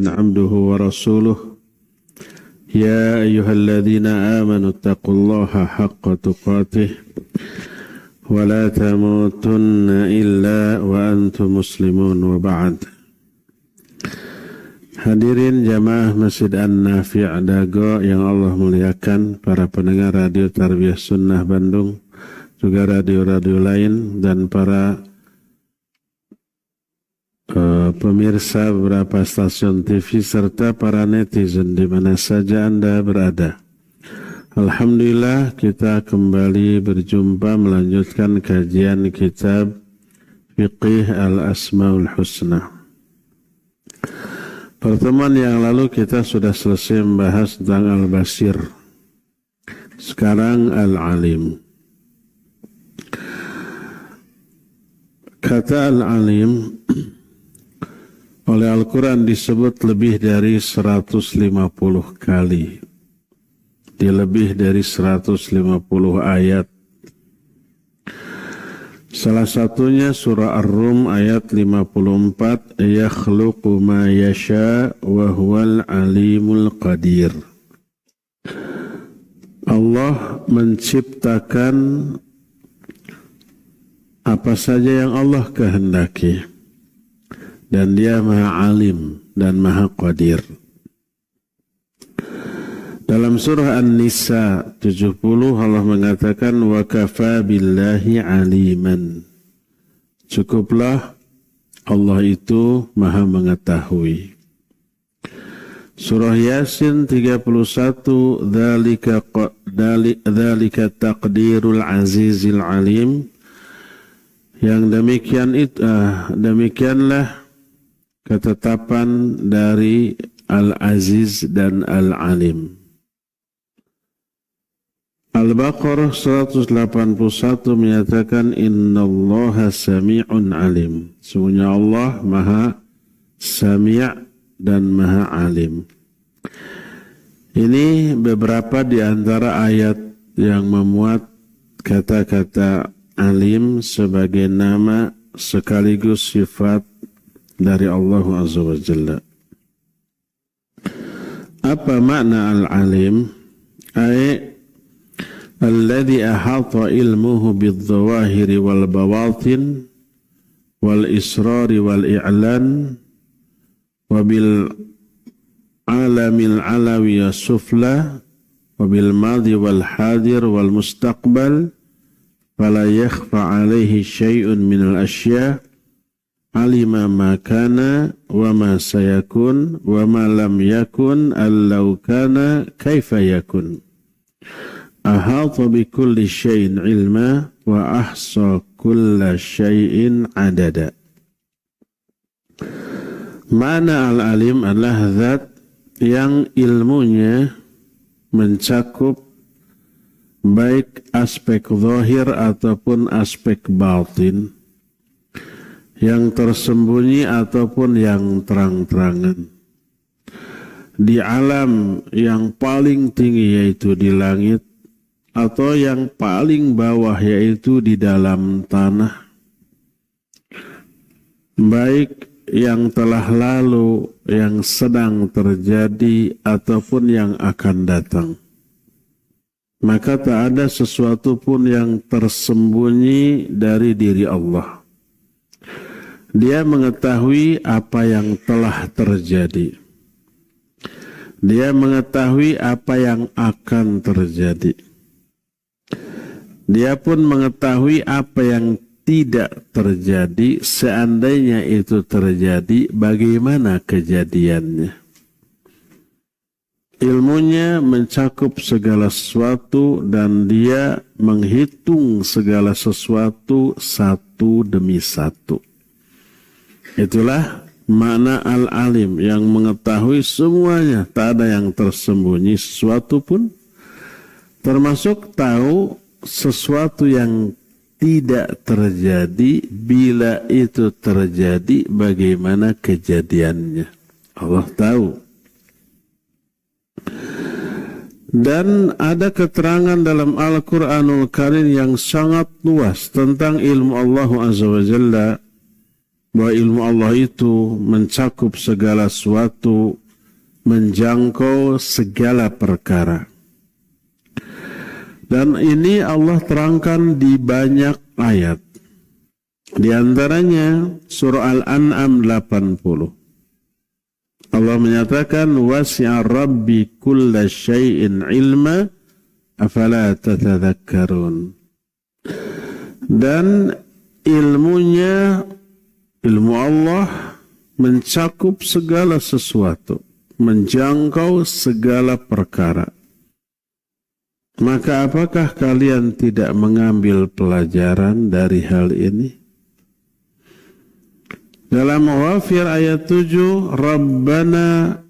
عبده ورسوله يا أيها الذين آمنوا اتقوا الله حق تقاته ولا تموتن إلا وأنتم مسلمون وبعد. Hadirin jamaah Masjid An-Nafi' Dago yang Allah muliakan, para pendengar Radio Tarbiyah Sunnah Bandung, juga radio-radio lain, dan para pemirsa beberapa stasiun TV serta para netizen di mana saja Anda berada. Alhamdulillah kita kembali berjumpa melanjutkan kajian kitab Fiqih Al-Asmaul Husna. Pertemuan yang lalu kita sudah selesai membahas tentang Al-Basir. Sekarang Al-Alim. Kata Al-Alim oleh Al-Quran disebut lebih dari 150 kali. Di lebih dari 150 ayat. Salah satunya surah Ar-Rum ayat 54, yakhluqu ma yasha wa huwal alimul qadir. Allah menciptakan apa saja yang Allah kehendaki, dan Dia Maha Alim dan Maha Qadir. Dalam surah An-Nisa 70 Allah mengatakan wa kafa billahi aliman. Cukuplah Allah itu Maha mengetahui. Surah Yasin 31 dzalika taqdirul azizil alim. Yang demikianlah ketetapan dari Al-Aziz dan Al-Alim. Al-Baqarah 181 menyatakan innallaha sami'un alim. Sesungguhnya Allah Maha Sami' dan Maha Alim. Ini beberapa di antara ayat yang memuat kata-kata alim sebagai nama sekaligus sifat dari Allah Azza wa Jalla. Apa makna al-alim? Alladhi ahata ilmuhu bidh-dhawahiri wal bawatin wal israri wal i'lan wa bil alamil alawi sufla wa bil madhi wal hadir wal mustaqbal fala yakhfa alaihi syai'un minal asya' alima ma kana wa ma sayakun wa ma lam yakun allau kana kaifa yakun ahata bi kulli syai'in ilma wa ahsa kulla syai'in adada. Mana al-alim adalah zat yang ilmunya mencakup baik aspek zahir ataupun aspek batin, yang tersembunyi ataupun yang terang-terangan. Di alam yang paling tinggi yaitu di langit, atau yang paling bawah yaitu di dalam tanah, baik yang telah lalu, yang sedang terjadi, ataupun yang akan datang. Maka tak ada sesuatu pun yang tersembunyi dari diri Allah. Dia mengetahui apa yang telah terjadi. Dia mengetahui apa yang akan terjadi. Dia pun mengetahui apa yang tidak terjadi, seandainya itu terjadi, bagaimana kejadiannya. Ilmunya mencakup segala sesuatu dan dia menghitung segala sesuatu satu demi satu. Itulah makna al-alim, yang mengetahui semuanya, tak ada yang tersembunyi sesuatu pun, termasuk tahu sesuatu yang tidak terjadi, bila itu terjadi bagaimana kejadiannya. Allah tahu. Dan ada keterangan dalam Al-Quranul Karim yang sangat luas tentang ilmu Allah Azza wa Jalla, bahwa ilmu Allah itu mencakup segala sesuatu, menjangkau segala perkara. Dan ini Allah terangkan di banyak ayat. Di antaranya surah Al-An'am 80. Allah menyatakan wasi'a rabbi kulla syai'in ilma afala tatadhakkarun. Dan ilmu Allah mencakup segala sesuatu, menjangkau segala perkara. Maka apakah kalian tidak mengambil pelajaran dari hal ini? Dalam Ghafir ayat 7, Rabbana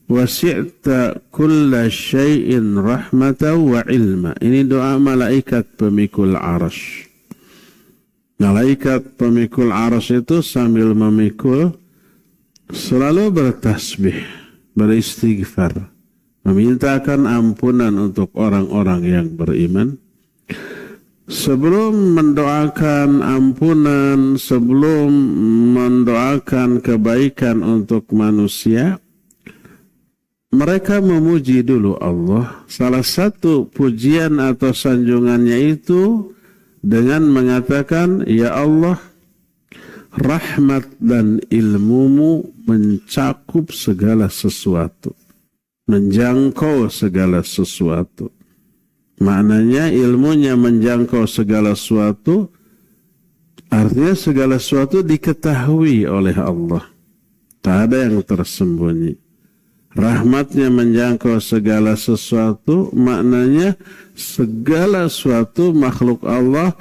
wasi'ta kulla syai'in rahmatan wa ilma. Ini doa malaikat pemikul arsy. Malaikat pemikul arsy itu sambil memikul selalu bertasbih, beristighfar, memintakan ampunan untuk orang-orang yang beriman. Sebelum mendoakan ampunan, sebelum mendoakan kebaikan untuk manusia, mereka memuji dulu Allah. Salah satu pujian atau sanjungannya itu dengan mengatakan, ya Allah, rahmat dan ilmumu mencakup segala sesuatu, menjangkau segala sesuatu. Maknanya ilmunya menjangkau segala sesuatu, artinya segala sesuatu diketahui oleh Allah. Tak ada yang tersembunyi. Rahmatnya menjangkau segala sesuatu, maknanya segala sesuatu makhluk Allah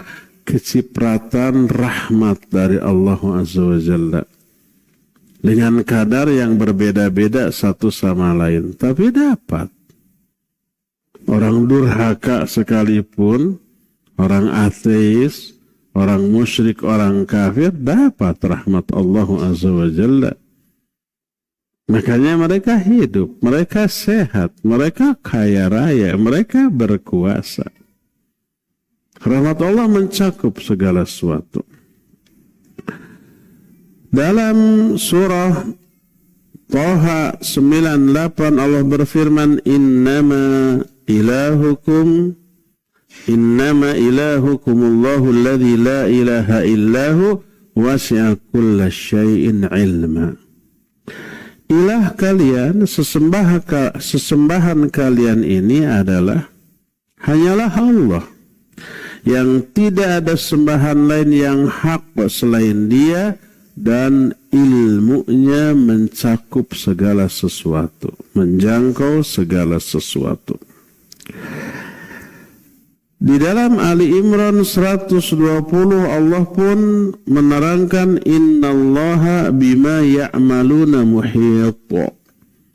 kecipratan rahmat dari Allah Azza wa Jalla. Dengan kadar yang berbeda-beda satu sama lain. Tapi dapat. Orang durhaka sekalipun, orang ateis, orang musyrik, orang kafir dapat rahmat Allah Azza wa Jalla. Makanya mereka hidup, mereka sehat, mereka kaya raya, mereka berkuasa. Rahmat Allah mencakup segala sesuatu. Dalam surah Taha 98 Allah berfirman, innama ilahukumullahu alladhi la ilaha illahu wasi'a kulla syai'in ilma. Ilah kalian, sesembahan kalian ini adalah hanyalah Allah, yang tidak ada sembahan lain yang hak selain Dia, dan ilmunya mencakup segala sesuatu, menjangkau segala sesuatu. Di dalam Ali Imran 120 Allah pun menerangkan innallaha bima ya'maluna muhit.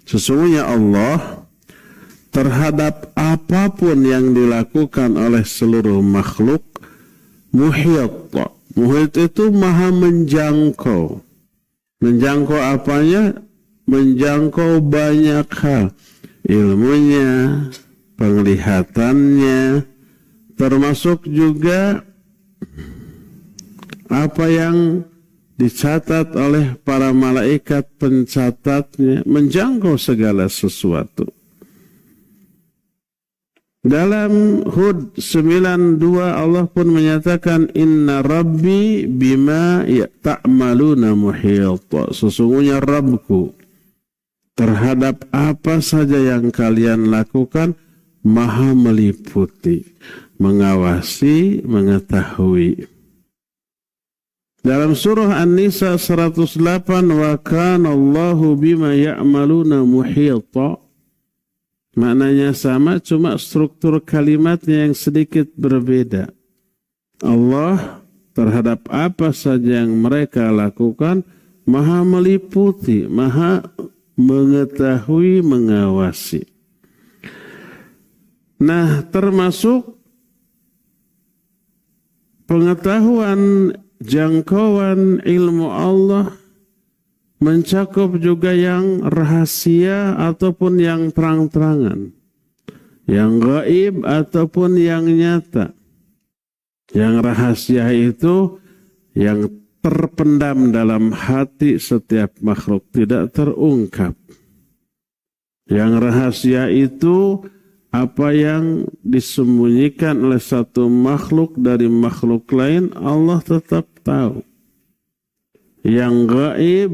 Sesungguhnya Allah terhadap apapun yang dilakukan oleh seluruh makhluk muhit. Muhit itu maha menjangkau. Menjangkau apanya? Menjangkau banyak hal. Ilmunya, penglihatannya, termasuk juga apa yang dicatat oleh para malaikat pencatatnya, menjangkau segala sesuatu. Dalam Hud 92 Allah pun menyatakan inna rabbi bima ta'maluna muhit. Sesungguhnya Rabbku terhadap apa saja yang kalian lakukan maha meliputi, mengawasi, mengetahui. Dalam surah An-Nisa 108 wa kana Allahu bima ya'maluna muhita. Maknanya sama, cuma struktur kalimatnya yang sedikit berbeda. Allah terhadap apa saja yang mereka lakukan maha meliputi, maha mengetahui, mengawasi. Nah, termasuk pengetahuan jangkauan ilmu Allah mencakup juga yang rahasia ataupun yang terang-terangan, yang gaib ataupun yang nyata. Yang rahasia itu yang terpendam dalam hati setiap makhluk, tidak terungkap. Yang rahasia itu apa yang disembunyikan oleh satu makhluk dari makhluk lain, Allah tetap tahu. Yang gaib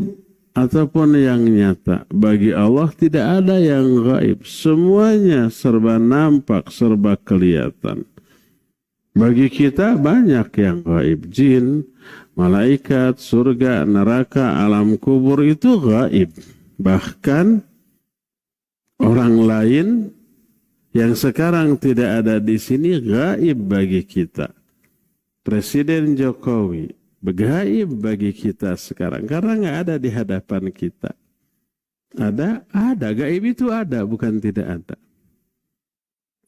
ataupun yang nyata, bagi Allah tidak ada yang gaib. Semuanya serba nampak, serba kelihatan. Bagi kita banyak yang gaib. Jin, malaikat, surga, neraka, alam kubur itu gaib. Bahkan orang lain yang sekarang tidak ada di sini gaib bagi kita. Presiden Jokowi gaib bagi kita sekarang karena nggak ada di hadapan kita. Ada, gaib itu ada, bukan tidak ada.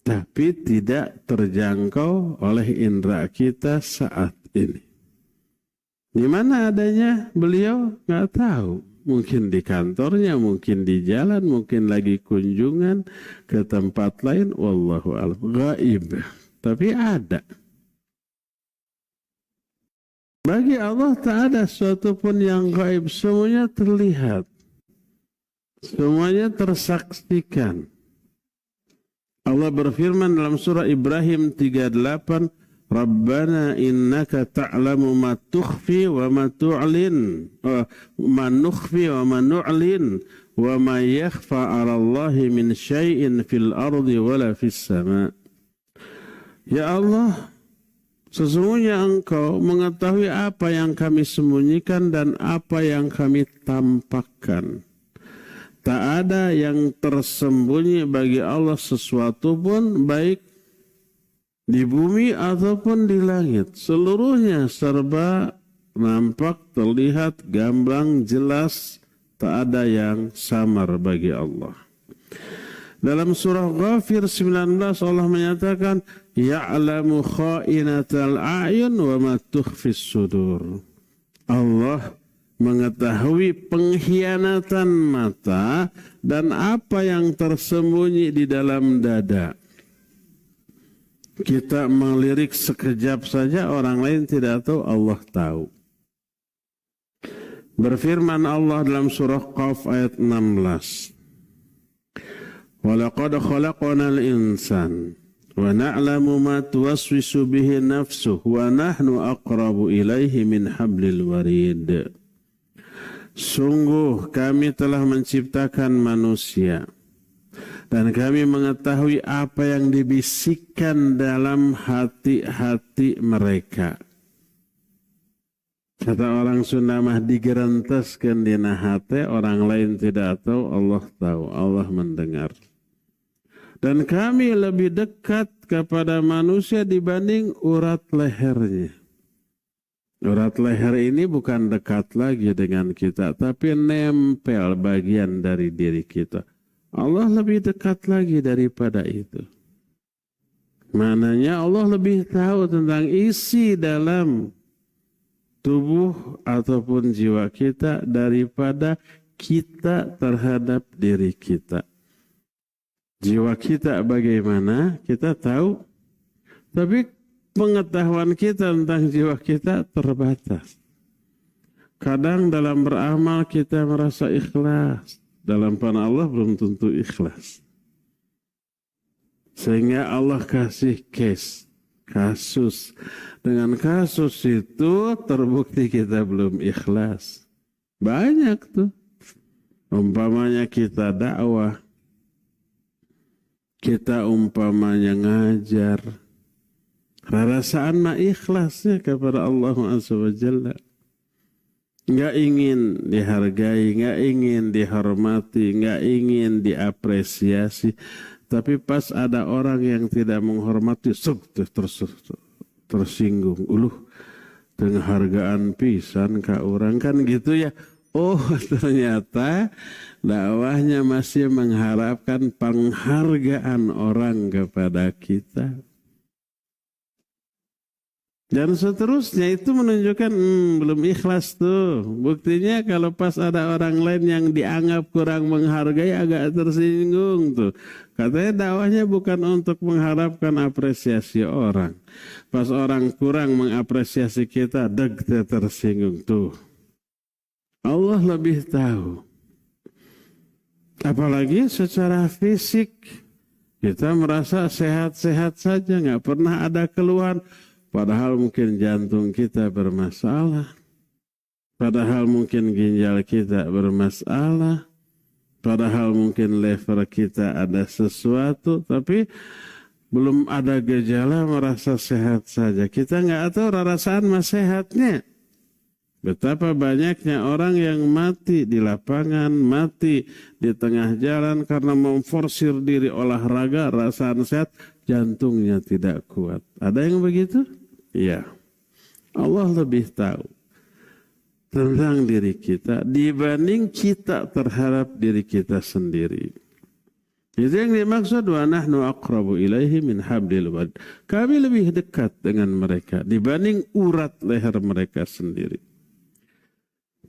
Tapi tidak terjangkau oleh indera kita saat ini. Di mana adanya beliau nggak tahu. Mungkin di kantornya, mungkin di jalan, mungkin lagi kunjungan ke tempat lain. Wallahu a'lam. Gaib, tapi ada. Bagi Allah tak ada suatu pun yang gaib, semuanya terlihat. Semuanya tersaksikan. Allah berfirman dalam surah Ibrahim 38, Rabbana innaka ta'lamu ma tukhfi wa ma tu'lin, ma nukhfi wa ma nu'lin, wa ma yakhfa 'ala Allahi min syai'in fil ardi wala fis sama'. Ya Allah, sesungguhnya Engkau mengetahui apa yang kami sembunyikan dan apa yang kami tampakkan. Tak ada yang tersembunyi bagi Allah sesuatu pun, baik di bumi ataupun di langit. Seluruhnya serba nampak, terlihat, gamblang, jelas. Tak ada yang samar bagi Allah. Dalam surah Ghafir 19 Allah menyatakan, Ya'lamu kha'inatal a'yun wa ma tukhfis sudur. Allah mengetahui pengkhianatan mata dan apa yang tersembunyi di dalam dada. Kita melirik sekejap saja, orang lain tidak tahu, Allah tahu. Berfirman Allah dalam surah Qaf ayat 16. وَلَقَدْ خَلَقْنَا الْإِنسَانَ وَنَعْلَمُ مَا تُوَسْوِسُ بِهِ نَفْسُهُ وَنَحْنُ أَقْرَبُ إِلَيْهِ مِنْ حَبْلِ الْوَرِيدِ. Sungguh kami telah menciptakan manusia dan kami mengetahui apa yang dibisikkan dalam hati-hati mereka. Kata orang Sunda mah digerenteskeun dina hate, orang lain tidak tahu, Allah tahu, Allah mendengar. Dan kami lebih dekat kepada manusia dibanding urat lehernya. Urat leher ini bukan dekat lagi dengan kita, tapi nempel bagian dari diri kita. Allah lebih dekat lagi daripada itu. Maknanya Allah lebih tahu tentang isi dalam tubuh ataupun jiwa kita daripada kita terhadap diri kita. Jiwa kita bagaimana kita tahu, tapi pengetahuan kita tentang jiwa kita terbatas. Kadang dalam beramal kita merasa ikhlas, dalam panah Allah belum tentu ikhlas. Sehingga Allah kasih kasus. Dengan kasus itu terbukti kita belum ikhlas. Banyak tuh. Umpamanya kita dakwah, kita umpamanya ngajar, rasaan mah ikhlasnya kepada Allah Azza wa Jalla. Nggak ingin dihargai, nggak ingin dihormati, nggak ingin diapresiasi. Tapi pas ada orang yang tidak menghormati, tersinggung. Penghargaan pisan ka orang kan gitu ya. Oh, ternyata dakwahnya masih mengharapkan penghargaan orang kepada kita. Dan seterusnya itu menunjukkan belum ikhlas tuh. Buktinya kalau pas ada orang lain yang dianggap kurang menghargai agak tersinggung tuh. Katanya dakwahnya bukan untuk mengharapkan apresiasi orang. Pas orang kurang mengapresiasi kita, tersinggung tuh. Allah lebih tahu. Apalagi secara fisik kita merasa sehat-sehat saja, nggak pernah ada keluhan. Padahal mungkin jantung kita bermasalah. Padahal mungkin ginjal kita bermasalah. Padahal mungkin lever kita ada sesuatu. Tapi belum ada gejala merasa sehat saja. Kita nggak tahu rasaan mas sehatnya. Betapa banyaknya orang yang mati di lapangan, mati di tengah jalan karena memforsir diri olahraga, rasaan sehat, jantungnya tidak kuat. Ada yang begitu? Ya, Allah lebih tahu tentang diri kita dibanding kita terhadap diri kita sendiri. Itu yang dimaksud wa nahnu aqrabu ilaihi min hablil warid. Kami lebih dekat dengan mereka dibanding urat leher mereka sendiri.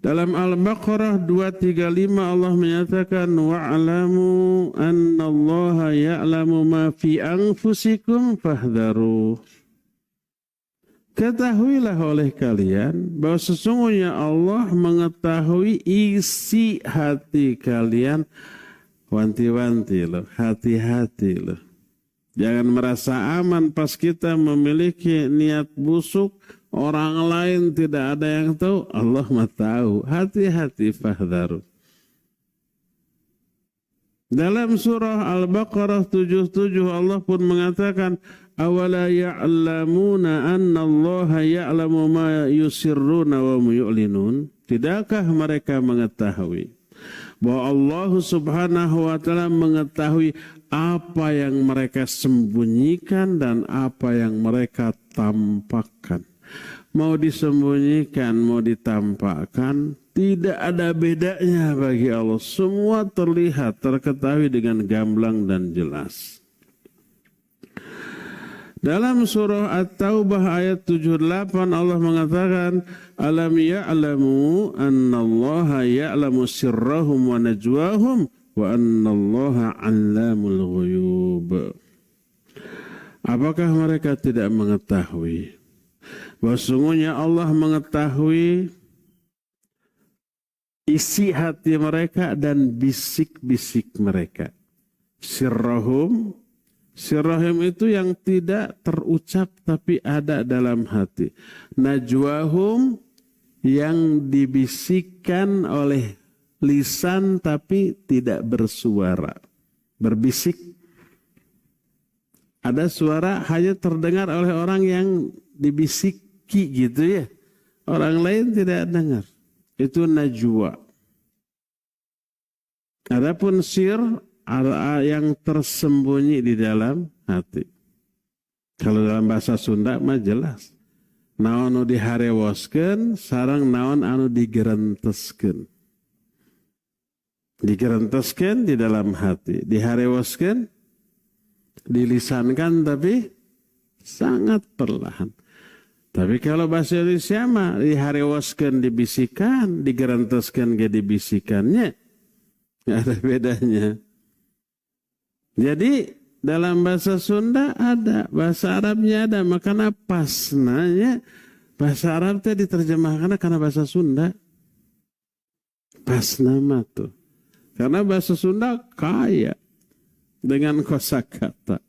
Dalam Al-Baqarah 235 Allah menyatakan wa'lamu annallaha ya'lamu ma fi anfusikum fahdharu. Ketahuilah oleh kalian bahwa sesungguhnya Allah mengetahui isi hati kalian. Wanti-wanti loh, hati-hati loh. Jangan merasa aman pas kita memiliki niat busuk, orang lain tidak ada yang tahu, Allah mah tahu. Hati-hati, fahdharu. Dalam surah Al-Baqarah 77 Allah pun mengatakan awala ya'lamuna anna Allah ya'lamu ma yusirruna wa yu'linun. Tidakkah mereka mengetahui bahwa Allah Subhanahu wa taala mengetahui apa yang mereka sembunyikan dan apa yang mereka tampakkan. Mau disembunyikan, mau ditampakkan, tidak ada bedanya bagi Allah. Semua terlihat, terketahui dengan gamblang dan jelas. Dalam surah At-Taubah ayat 78 Allah mengatakan alam ya'lamu annallaha ya'lamu sirrahum wa najwahum wa annallaha 'allamul ghuyub. Apakah mereka tidak mengetahui bahwa sungguhnya Allah mengetahui isi hati mereka dan bisik-bisik mereka. Sirrahum, sirrahum itu yang tidak terucap tapi ada dalam hati. Najwahum yang dibisikkan oleh lisan tapi tidak bersuara. Berbisik. Ada suara hanya terdengar oleh orang yang dibisiki gitu ya. Orang lain tidak dengar. Itu najwa. Adapun sir yang tersembunyi di dalam hati. Kalau dalam bahasa Sunda mah jelas. Naon anu diharewoskeun sareng naon anu digerenteskeun. Digerenteskeun di dalam hati, diharewoskeun dilisankan tapi sangat perlahan. Tapi kalau bahasa Indonesia mah diharewoskeun dibisikan, digerenteskeun ge dibisikannya. Enggak ada bedanya. Jadi dalam bahasa Sunda ada, bahasa Arabnya ada, makanya pasnanya bahasa Arab teh diterjemahkan karena bahasa Sunda. Pasna mah tuh. Karena bahasa Sunda kaya dengan kosakata.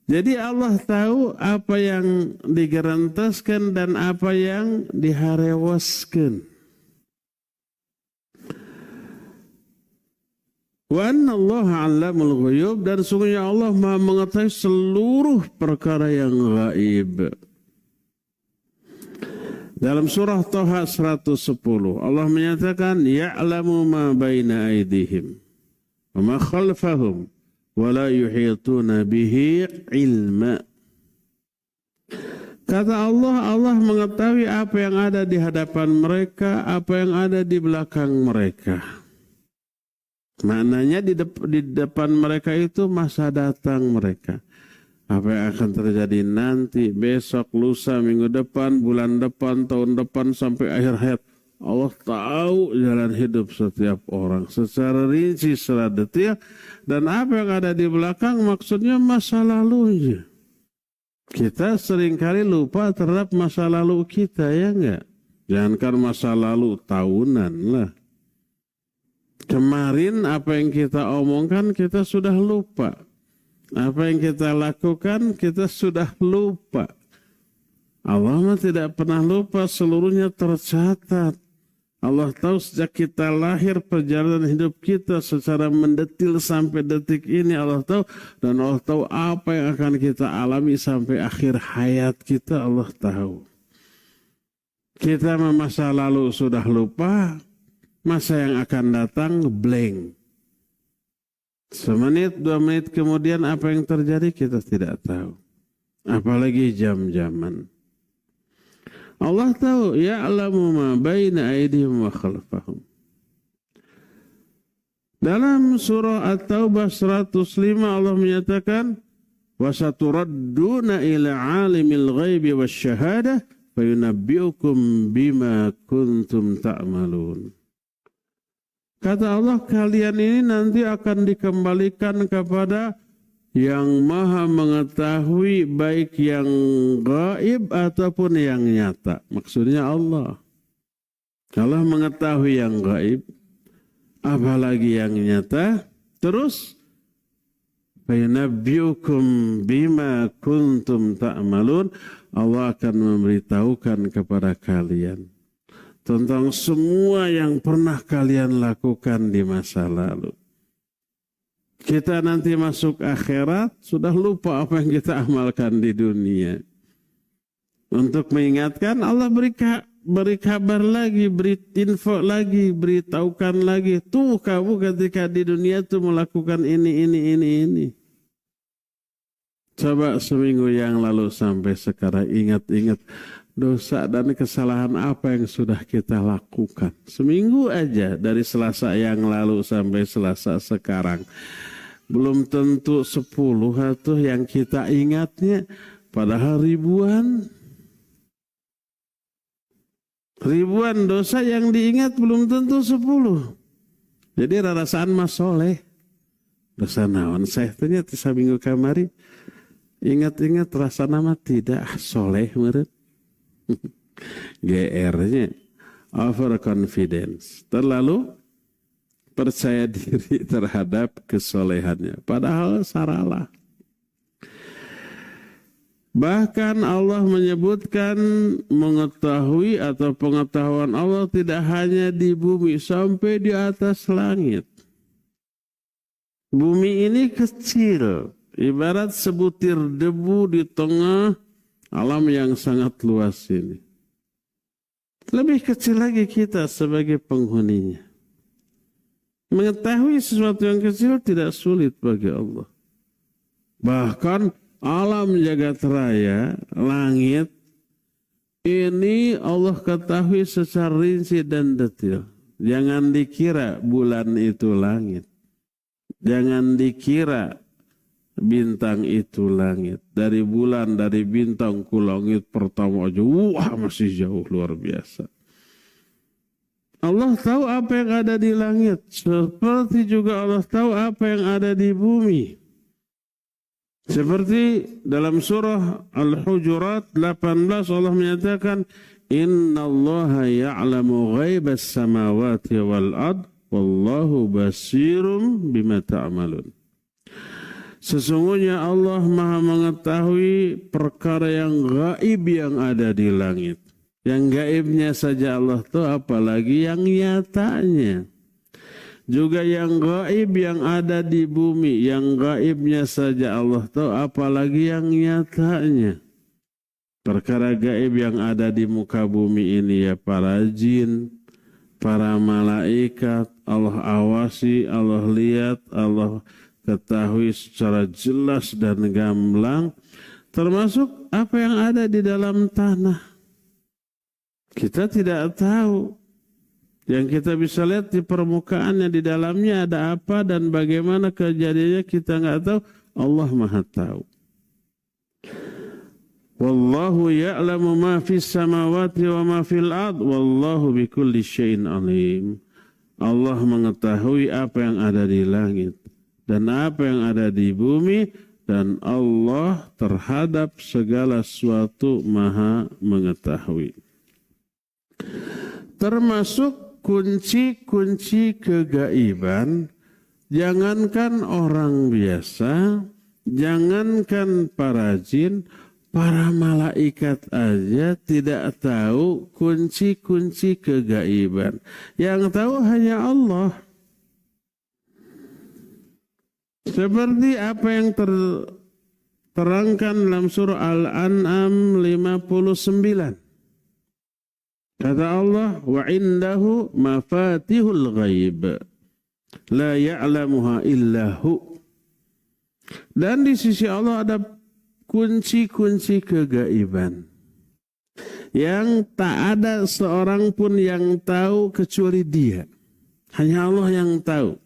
Jadi Allah tahu apa yang digerentaskan dan apa yang diharewaskan. Wa annallaha 'allamul ghuyub, dan sungguhnya Allah Maha mengetahui seluruh perkara yang gaib. Dalam surah Thaha 110 Allah menyatakan ya'lamu ma baina aydihim wa ma khalfahum wa la yuhituna bihi ilma. Kata Allah, Allah mengetahui apa yang ada di hadapan mereka, apa yang ada di belakang mereka. Maknanya di depan mereka itu masa datang mereka. Apa yang akan terjadi nanti, besok, lusa, minggu depan, bulan depan, tahun depan, sampai akhir hayat. Allah tahu jalan hidup setiap orang secara rinci, secara detail. Dan apa yang ada di belakang maksudnya masa lalunya. Kita seringkali lupa terhadap masa lalu kita, ya enggak? Jangankan masa lalu, tahunan lah. Kemarin apa yang kita omongkan kita sudah lupa. Apa yang kita lakukan kita sudah lupa. Allah tidak pernah lupa, seluruhnya tercatat. Allah tahu sejak kita lahir perjalanan hidup kita secara mendetil sampai detik ini Allah tahu. Dan Allah tahu apa yang akan kita alami sampai akhir hayat kita Allah tahu. Kita masa lalu sudah lupa, masa yang akan datang blank. Semenit, 2 menit kemudian apa yang terjadi kita tidak tahu. Apalagi jam-jaman. Allah tahu, ya'lamu ma baina aydihim wa khalfahum. Dalam surah At-Taubah 105 Allah menyatakan, wa saturadduna ila alimil ghaibi wasyahadah fayunabbi'ukum bima kuntum ta'malun. Kata Allah, kalian ini nanti akan dikembalikan kepada yang maha mengetahui baik yang gaib ataupun yang nyata. Maksudnya Allah. Allah mengetahui yang gaib, apalagi yang nyata. Terus, فَيُنَبِّئُكُمْ بِمَا كُنْتُمْ تَعْمَلُونَ. Allah akan memberitahukan kepada kalian tentang semua yang pernah kalian lakukan di masa lalu. Kita nanti masuk akhirat sudah lupa apa yang kita amalkan di dunia. Untuk mengingatkan Allah beri kabar lagi, beri info lagi, beritahukan lagi. Tuh kamu ketika di dunia tuh melakukan ini. Coba seminggu yang lalu sampai sekarang ingat-ingat dosa dan kesalahan apa yang sudah kita lakukan. Seminggu aja dari Selasa yang lalu sampai Selasa sekarang. Belum tentu 10 atau yang kita ingatnya. Padahal ribuan dosa yang diingat belum tentu 10. Jadi rasaan mas soleh. Dosa naon saya ternyata seminggu kamari. Ingat-ingat rasa nama tidak soleh meureun. GR-nya overconfidence, terlalu percaya diri terhadap kesolehannya, padahal salah. Bahkan Allah menyebutkan mengetahui atau pengetahuan Allah tidak hanya di bumi, sampai di atas langit. Bumi ini kecil, ibarat sebutir debu di tengah alam yang sangat luas ini. Lebih kecil lagi kita sebagai penghuninya. Mengetahui sesuatu yang kecil tidak sulit bagi Allah. Bahkan alam jagat raya, langit, ini Allah ketahui secara rinci dan detail. Jangan dikira bulan itu langit. Jangan dikira bintang itu langit. Dari bulan, dari bintang ku langit pertama aja. Wah, masih jauh, luar biasa. Allah tahu apa yang ada di langit. Seperti juga Allah tahu apa yang ada di bumi. Seperti dalam surah Al-Hujurat 18 Allah menyatakan, Inna Allah ya'lamu ghaibas samawati wal ard. Wallahu basirum bima ta'malun. Sesungguhnya Allah maha mengetahui perkara yang gaib yang ada di langit. Yang gaibnya saja Allah tahu, apalagi yang nyatanya. Juga yang gaib yang ada di bumi, yang gaibnya saja Allah tahu, apalagi yang nyatanya. Perkara gaib yang ada di muka bumi ini ya para jin, para malaikat, Allah awasi, Allah lihat, Allah ketahui secara jelas dan gamblang, termasuk apa yang ada di dalam tanah. Kita tidak tahu. Yang kita bisa lihat di permukaannya, di dalamnya ada apa dan bagaimana kejadiannya kita nggak tahu. Allah maha tahu. Wallahu ya'lamu ma fis samawati wa ma fil ard wallahu bikulli syai'in alim. Allah mengetahui apa yang ada di langit dan apa yang ada di bumi, dan Allah terhadap segala sesuatu maha mengetahui. Termasuk kunci-kunci kegaiban, jangankan orang biasa, jangankan para jin, para malaikat aja tidak tahu kunci-kunci kegaiban. Yang tahu hanya Allah. Seperti apa yang terangkan dalam surah Al-An'am 59. Kata Allah, wa indahu mafatihul ghaib la ya'lamuha illahu. Dan di sisi Allah ada kunci-kunci kegaiban yang tak ada seorang pun yang tahu kecuali Dia. Hanya Allah yang tahu.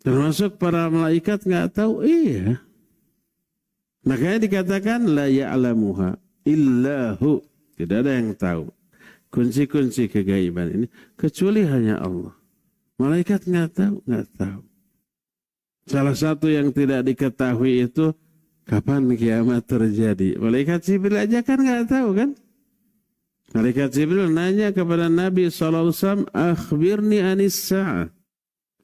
Termasuk para malaikat nggak tahu. Iya. Makanya dikatakan la ya'lamuha illahu. Tidak ada yang tahu kunci-kunci kegaiban ini kecuali hanya Allah. Malaikat nggak tahu. Salah satu yang tidak diketahui itu kapan kiamat terjadi. Malaikat Jibril aja kan nggak tahu kan? Malaikat Jibril nanya kepada Nabi SAW, akhbirni anis sa'ah.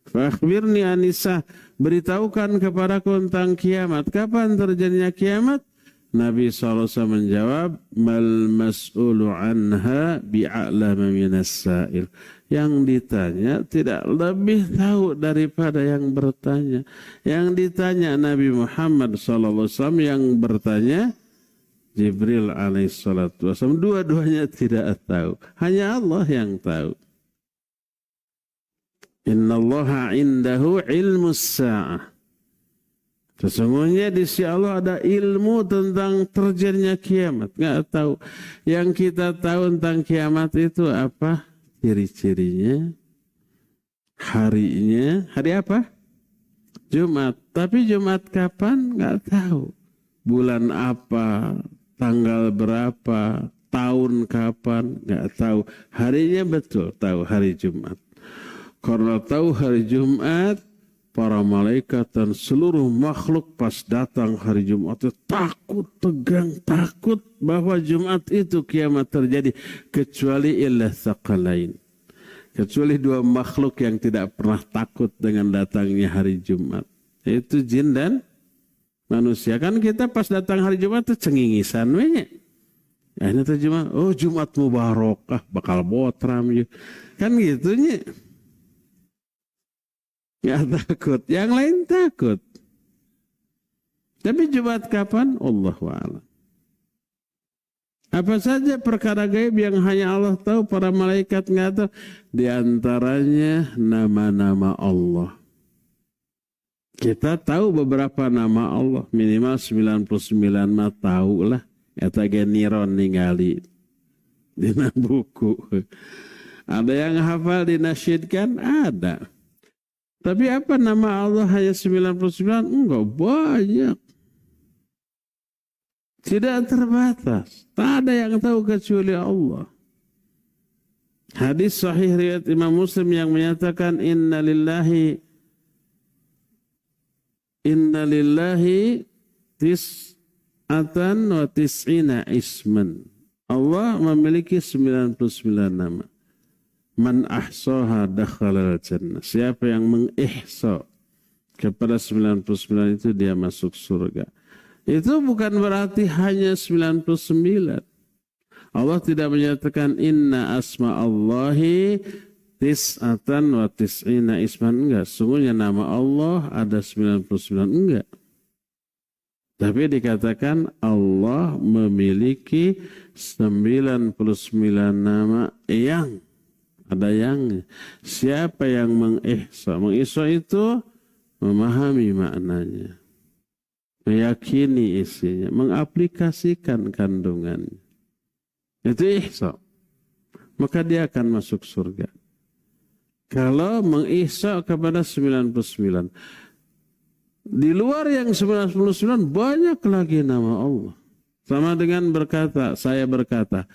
Fakhbirni anisah. Beritahukan kepadaku tentang kiamat. Kapan terjadinya kiamat? Nabi SAW menjawab, mal mas'ulu anha bi'a'lama minas sa'il. Yang ditanya tidak lebih tahu daripada yang bertanya. Yang ditanya Nabi Muhammad SAW, yang bertanya Jibril alaihissalatu wassalam. Dua-duanya tidak tahu. Hanya Allah yang tahu. Innallaha indahu ilmus sa'ah. Sesungguhnya di sisi Allah ada ilmu tentang terjadinya kiamat. Nggak tahu. Yang kita tahu tentang kiamat itu apa? Ciri-cirinya, harinya. Hari apa? Jumat. Tapi Jumat kapan? Nggak tahu. Bulan apa? Tanggal berapa? Tahun kapan? Nggak tahu. Harinya betul tahu hari Jumat. Karena tahu hari Jumat, para malaikat dan seluruh makhluk pas datang hari Jumat itu takut, tegang, takut bahwa Jumat itu kiamat terjadi. Kecuali illa tsaqalain. Kecuali dua makhluk yang tidak pernah takut dengan datangnya hari Jumat. Yaitu jin dan manusia. Kan kita pas datang hari Jumat itu cengingisan. Ya, ini terjemah, oh Jumat mubarakah, bakal botram. Kan gitunya. Nggak takut, yang lain takut. Tapi Jumat kapan? Allahu a'lam. Apa saja perkara gaib yang hanya Allah tahu, para malaikat nggak tahu. Di antaranya nama-nama Allah. Kita tahu beberapa nama Allah, minimal 99 mah tahu lah. Eta ge niron ningali dina buku. Ada yang hafal dinasyidkan? Ada. Tapi apa nama Allah hanya 99? Enggak, banyak. Tidak terbatas. Tak ada yang tahu kecuali Allah. Hadis sahih riwayat Imam Muslim yang menyatakan inna lillahi tis'atan wa tis'ina isman. Allah memiliki 99 nama. Man ahsaha dakhalal jannah. Siapa yang mengihsa kepada 99 itu dia masuk surga. Itu bukan berarti hanya 99. Allah tidak menyatakan inna asma Allahi tis'atan wa tis'ina isman. Enggak. Sungguhnya nama Allah ada 99. Enggak. Tapi dikatakan Allah memiliki 99 nama yang ada yang siapa yang mengihsa. Mengihsa itu memahami maknanya, meyakini isinya, mengaplikasikan kandungannya. Itu ihsa. Maka dia akan masuk surga. Kalau mengihsa kepada 99. Di luar yang 99 banyak lagi nama Allah. Sama dengan saya berkata,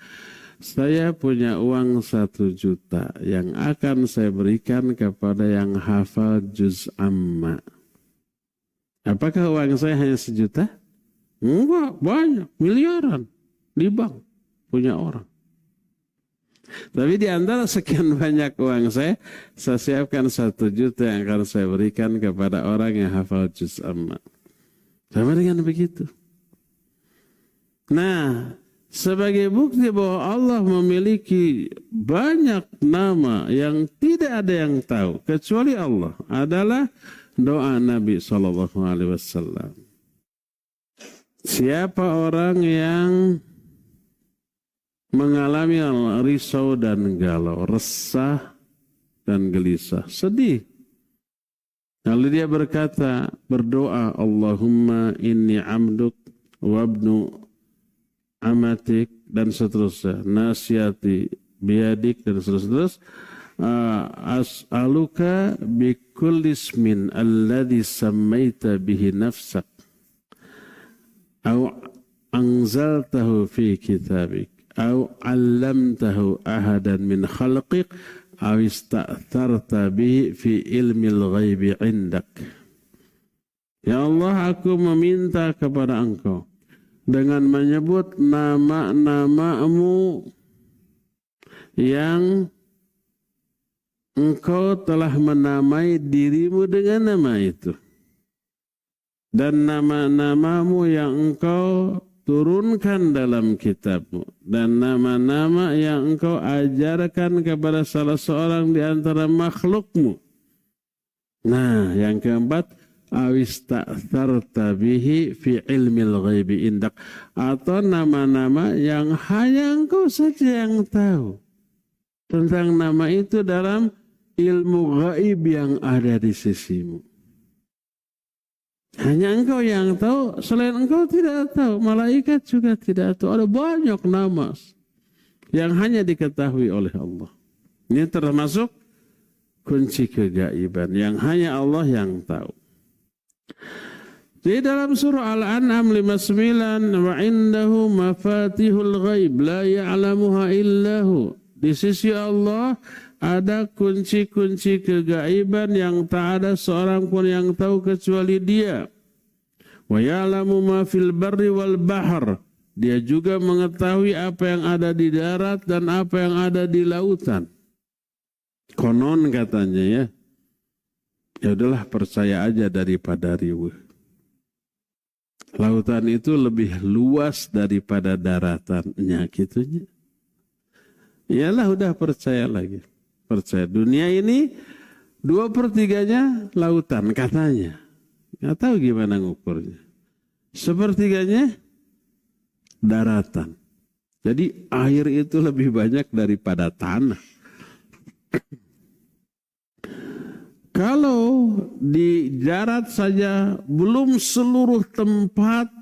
saya punya uang 1 juta yang akan saya berikan kepada yang hafal juz amma. Apakah uang saya hanya 1 juta? Enggak, banyak, miliaran di bank punya orang. Tapi di antara sekian banyak uang saya siapkan 1 juta yang akan saya berikan kepada orang yang hafal juz amma. Sama dengan begitu. Nah, sebagai bukti bahwa Allah memiliki banyak nama yang tidak ada yang tahu kecuali Allah adalah doa Nabi SAW. Siapa orang yang mengalami risau dan galau, resah dan gelisah, sedih, lalu dia berdoa, Allahumma inni amduk wabnu amatik dan seterusnya, nasyati biadik dan seterusnya. As'aluka bikulli ismin alladhi sammaita bihi nafsak au anzaltahu fi kitabik au 'allamtahu ahadan min khalqik au ista'tharta bihi fi ilmil ghaibi 'indak. Ya Allah, aku meminta kepada Engkau dengan menyebut nama-namamu yang Engkau telah menamai dirimu dengan nama itu, dan nama-namamu yang Engkau turunkan dalam kitabmu, dan nama-nama yang Engkau ajarkan kepada salah seorang di antara makhlukmu. Nah, yang keempat, awista'tharta bihi fi ilmil ghaibi indak, atau nama-nama yang hanya Engkau saja yang tahu tentang nama itu dalam ilmu gaib yang ada di sisimu. Hanya Engkau yang tahu, selain Engkau tidak tahu, malaikat juga tidak tahu. Ada banyak nama yang hanya diketahui oleh Allah. Ini termasuk kunci kegaiban yang hanya Allah yang tahu. Di dalam surah Al-An'am 59, wa indahu mafatihul ghaib la ya'lamuha illahu. Di sisi Allah ada kunci-kunci kegaiban yang tak ada seorang pun yang tahu kecuali Dia. Wa ya'lamu ma fil barri wal bahr. Dia juga mengetahui apa yang ada di darat dan apa yang ada di lautan. Konon katanya ya. Ya udahlah, percaya aja daripada riweuh. Lautan itu lebih luas daripada daratannya gitunya. Iyalah, udah percaya lagi. Percaya dunia ini 2/3 lautan katanya. Nggak tahu gimana ngukurnya. 1/3 daratan. Jadi air itu lebih banyak daripada tanah. Kalau di darat saja belum seluruh tempat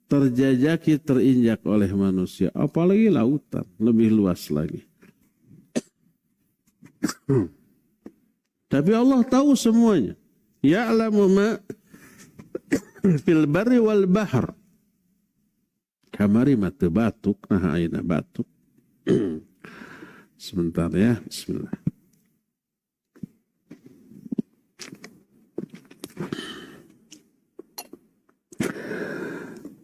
terjajaki, terinjak oleh manusia, apalagi lautan, lebih luas lagi. Tapi Allah tahu semuanya. Ya'lamu ma fil barri wal bahr. Kamari mata batuk, nah aina batuk. Sebentar ya, bismillah.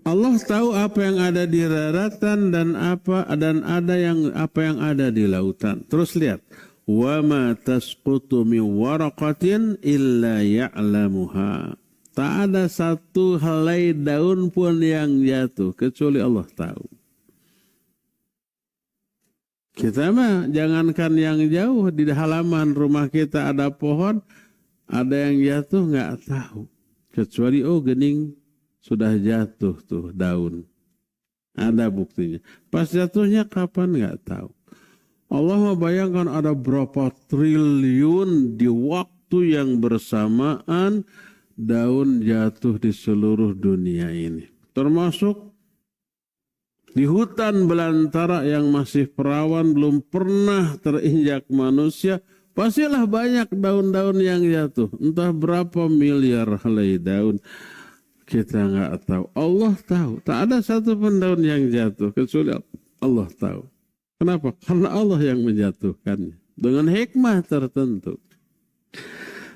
Allah tahu apa yang ada di daratan dan apa yang ada di lautan. Terus lihat, wa ma tasqutu min waraqatin illa ya'lamuha. Tak ada satu helai daun pun yang jatuh kecuali Allah tahu. Kita mah jangankan yang jauh, di halaman rumah kita ada pohon, ada yang jatuh nggak tahu. Kecuali gening sudah jatuh tuh daun. Ada buktinya. Pas jatuhnya kapan nggak tahu. Allah membayangkan ada berapa triliun di waktu yang bersamaan daun jatuh di seluruh dunia ini. Termasuk di hutan belantara yang masih perawan, belum pernah terinjak manusia, Pastilah banyak daun-daun yang jatuh. Entah berapa miliar helai daun. Kita nggak tahu. Allah tahu. Tak ada satu pun daun yang jatuh. Kecuali Allah tahu. Kenapa? Karena Allah yang menjatuhkannya. Dengan hikmah tertentu.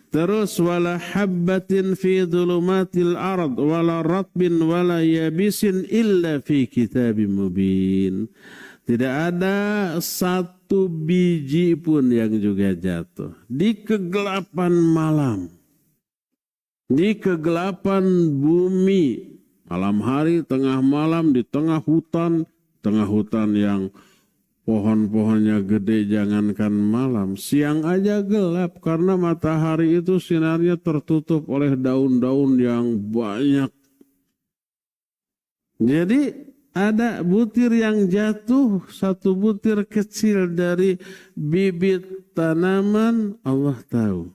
Terus wala habbatin fi dhulumatil ard wala ratbin wala yabisin illa fi kitabim mubin. Tidak ada satu biji pun yang juga jatuh di kegelapan malam, di kegelapan bumi, malam hari, tengah malam, di tengah hutan yang pohon-pohonnya gede, jangankan malam. Siang aja gelap karena matahari itu sinarnya tertutup oleh daun-daun yang banyak. Jadi ada butir yang jatuh, satu butir kecil dari bibit tanaman, Allah tahu.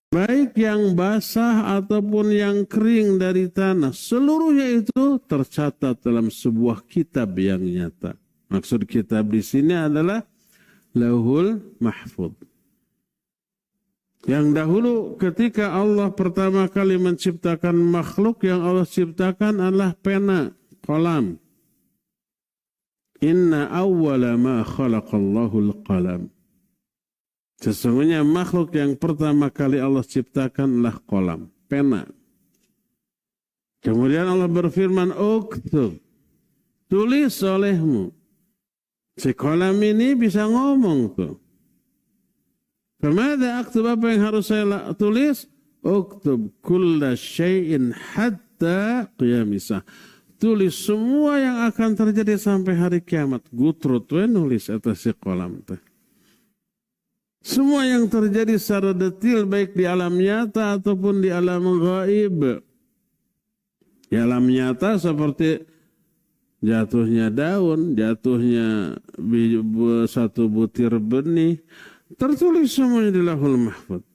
Baik yang basah ataupun yang kering dari tanah, seluruhnya itu tercatat dalam sebuah kitab yang nyata. Maksud kitab di sini adalah Lauhul Mahfuz. Yang dahulu ketika Allah pertama kali menciptakan makhluk, yang Allah ciptakan adalah pena, qalam. Inna awwala ma khalaqallahu al-qalam. Sesungguhnya makhluk yang pertama kali Allah ciptakan adalah kolam, pena. Kemudian Allah berfirman, uktub, tulis olehmu. Si kolam ini bisa ngomong tuh. Kemana aktub, apa yang harus saya tulis? Uktub kulla syai'in hatta qiyamisah. Tulis semua yang akan terjadi sampai hari kiamat. Gutrut we nulis atas si kolam tuh. Semua yang terjadi secara detail baik di alam nyata ataupun di alam gaib. Di alam nyata seperti jatuhnya daun, jatuhnya satu butir benih, tertulis semuanya di Lauhul Mahfuz.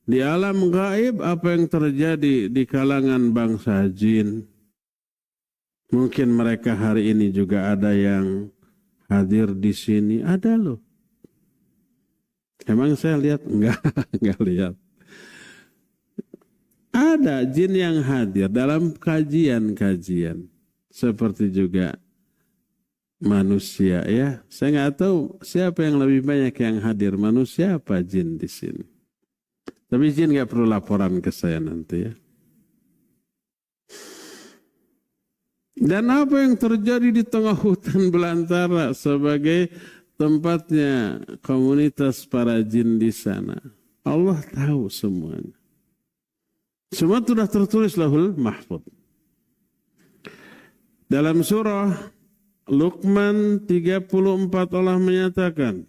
Di alam gaib apa yang terjadi di kalangan bangsa jin. Mungkin mereka hari ini juga ada yang hadir di sini, ada loh. Emang saya lihat? Enggak lihat. Ada jin yang hadir dalam kajian-kajian. Seperti juga manusia ya. Saya nggak tahu siapa yang lebih banyak yang hadir. Manusia apa jin di sini. Tapi jin nggak perlu laporan ke saya nanti ya. Dan apa yang terjadi di tengah hutan belantara sebagai tempatnya komunitas para jin di sana. Allah tahu semuanya. Semua sudah tertulis Lauhul Mahfuz. Dalam surah Luqman 34 Allah menyatakan,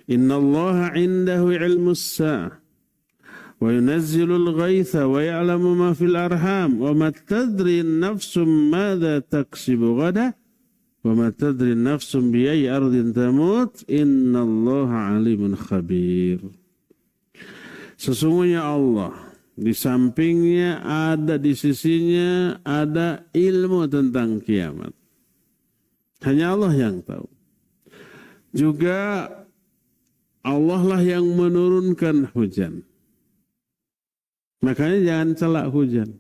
Innallaha indahu ilmus sa'ah wa yunazzilul ghaitha wa ya'lamu ma fil arham wa ma tadri nafsum madza taksibu ghadan wa ma tadri nafsum bi ayyi ardin tamut innallaha alimun khabir. Sesungguhnya Allah di sampingnya ada, di sisinya ada ilmu tentang kiamat. Hanya Allah yang tahu. Juga Allah lah yang menurunkan hujan. Makanya jangan celak hujan.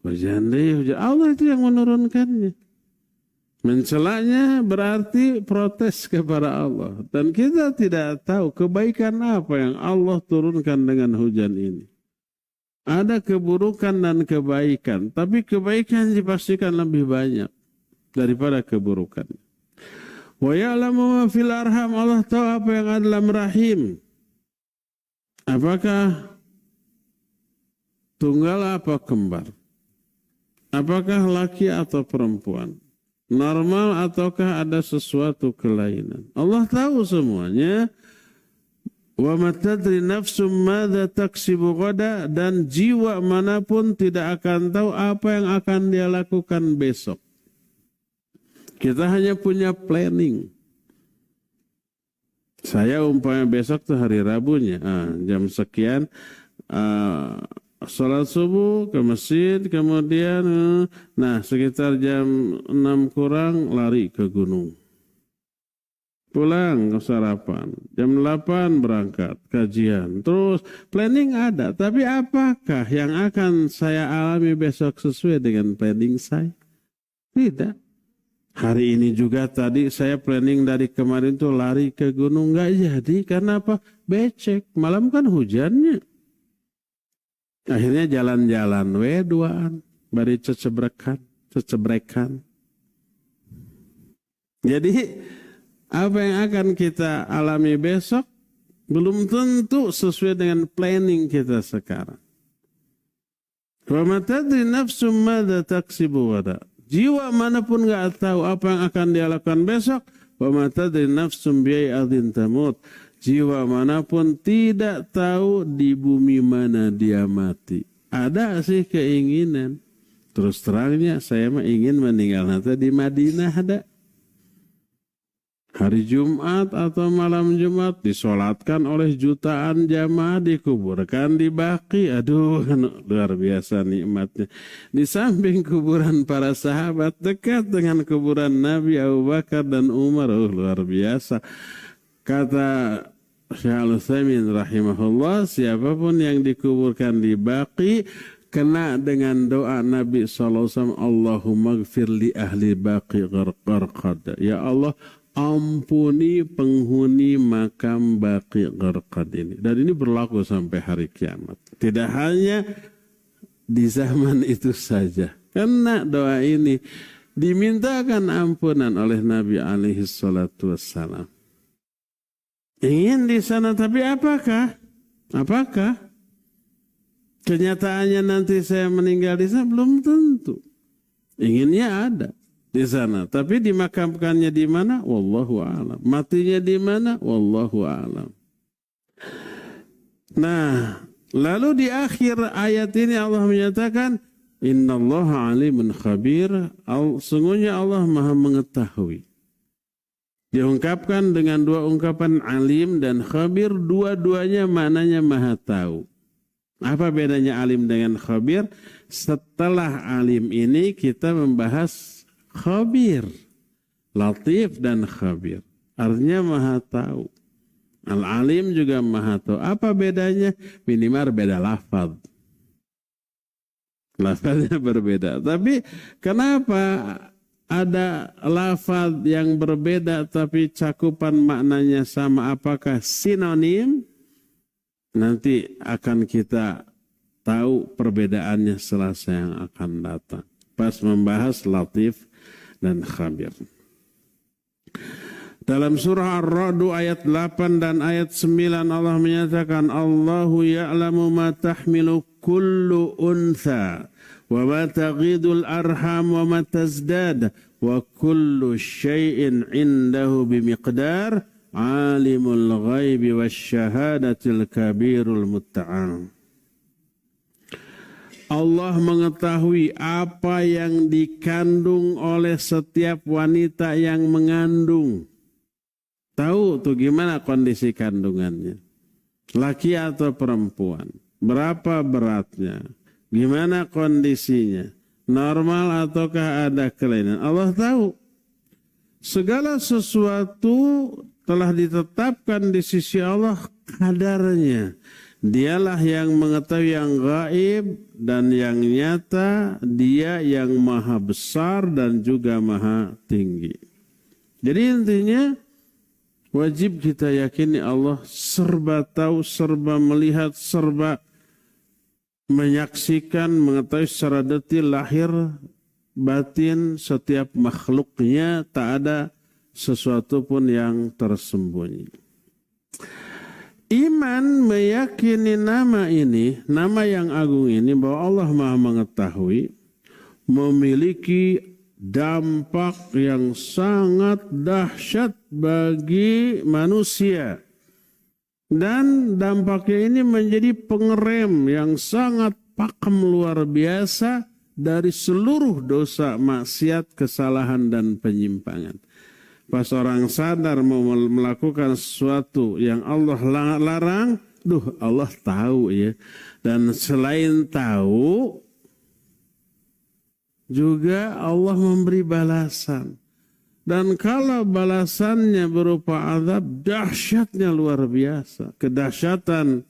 Hujan deh, hujan. Allah itu yang menurunkannya. Mencelaknya berarti protes kepada Allah. Dan kita tidak tahu kebaikan apa yang Allah turunkan dengan hujan ini. Ada keburukan dan kebaikan. Tapi kebaikan dipastikan lebih banyak daripada keburukan. Wa ya'lamu ma fil arham. Allah tahu apa yang ada dalam rahim. Apakah tunggal apa kembar? Apakah laki atau perempuan? Normal ataukah ada sesuatu kelainan? Allah tahu semuanya. Wa ma tadri nafsum madza taksibu ghadan, dan jiwa manapun tidak akan tahu apa yang akan dia lakukan besok. Kita hanya punya planning. Saya umpamanya besok tuh hari Rabunya, jam sekian salat subuh ke masjid, kemudian sekitar jam 6 kurang lari ke gunung. pulang ke sarapan, jam 8 berangkat kajian, terus planning ada, tapi apakah yang akan saya alami besok sesuai dengan planning saya? Tidak. Hari ini juga tadi saya planning dari kemarin tuh lari ke gunung, nggak jadi. Karena apa? Becek. Malam kan hujannya. Akhirnya jalan-jalan, duaan. Bari cecebrekan. Jadi apa yang akan kita alami besok belum tentu sesuai dengan planning kita sekarang. Wa ma tadri nafsum madza taksibu ghadan. Jiwa manapun nggak tahu apa yang akan dia lakukan besok. Wa ma tadri nafsum bi ayyi tamut. Jiwa manapun tidak tahu di bumi mana dia mati. Ada sih keinginan. Terus terangnya saya mah ingin meninggal nanti di Madinah ada. Hari Jumat atau malam Jumat disolatkan oleh jutaan jamaah, dikuburkan di Baqi. Aduh, luar biasa nikmatnya. Di samping kuburan para sahabat, dekat dengan kuburan Nabi Abu Bakar dan Umar. Luar biasa. Kata Syekh Al-Utsaimin rahimahullah, siapapun yang dikuburkan di Baqi kena dengan doa Nabi SAW, Allahumma gfir li ahli Baqi gharqad. Ya Allah, ampuni penghuni makam Baqi Gharqad ini. Dan ini berlaku sampai hari kiamat. Tidak hanya di zaman itu saja. Karena doa ini dimintakan ampunan oleh Nabi alaihi salatu wassalam. Ingin di sana, tapi apakah? Kenyataannya nanti saya meninggal di sana? Belum tentu. Inginnya ada di sana, tapi dimakamkannya di mana? Wallahu a'lam. Matinya di mana? Wallahu a'lam. Nah, lalu di akhir ayat ini Allah menyatakan, Innallaha alimun khabir. Sungguhnya Allah Maha mengetahui. Diungkapkan dengan dua ungkapan alim dan khabir, dua-duanya maknanya Maha tahu. Apa bedanya alim dengan khabir? Setelah alim ini kita membahas khabir, latif dan khabir. Artinya Maha tahu. Al-alim juga Maha tahu. Apa bedanya? Minimal beda lafaz. Lafaznya berbeda. Tapi kenapa ada lafaz yang berbeda tapi cakupan maknanya sama? Apakah sinonim? Nanti akan kita tahu perbedaannya selasa yang akan datang. Pas membahas latif dan khabir. Dalam surah Ar-Ra'd ayat 8 dan ayat 9 Allah menyatakan, Allahu ya'lamu ma tahmilu kullu untha wa ma taghidul arham wa ma tazdad wa kullu syai'in indahu bimiqdar alimul ghaibi wasyahadatil kabirul mutta'al. Allah mengetahui apa yang dikandung oleh setiap wanita yang mengandung. Tahu tuh gimana kondisi kandungannya. Laki atau perempuan. Berapa beratnya. Gimana kondisinya. Normal ataukah ada kelainan. Allah tahu. Segala sesuatu telah ditetapkan di sisi Allah kadarnya. Dialah yang mengetahui yang gaib dan yang nyata. Dia yang maha besar dan juga maha tinggi. Jadi intinya wajib kita yakini Allah serba tahu, serba melihat, serba menyaksikan, mengetahui secara detil lahir batin setiap makhluknya. Tak ada sesuatu pun yang tersembunyi. Iman meyakini nama ini, nama yang agung ini, bahwa Allah Maha mengetahui, memiliki dampak yang sangat dahsyat bagi manusia. Dan dampaknya ini menjadi pengerem yang sangat pakem luar biasa dari seluruh dosa, maksiat, kesalahan, dan penyimpangan. Pas orang sadar mau melakukan sesuatu yang Allah larang, Allah tahu ya. Dan selain tahu, juga Allah memberi balasan. Dan kalau balasannya berupa azab, dahsyatnya luar biasa. Kedahsyatan,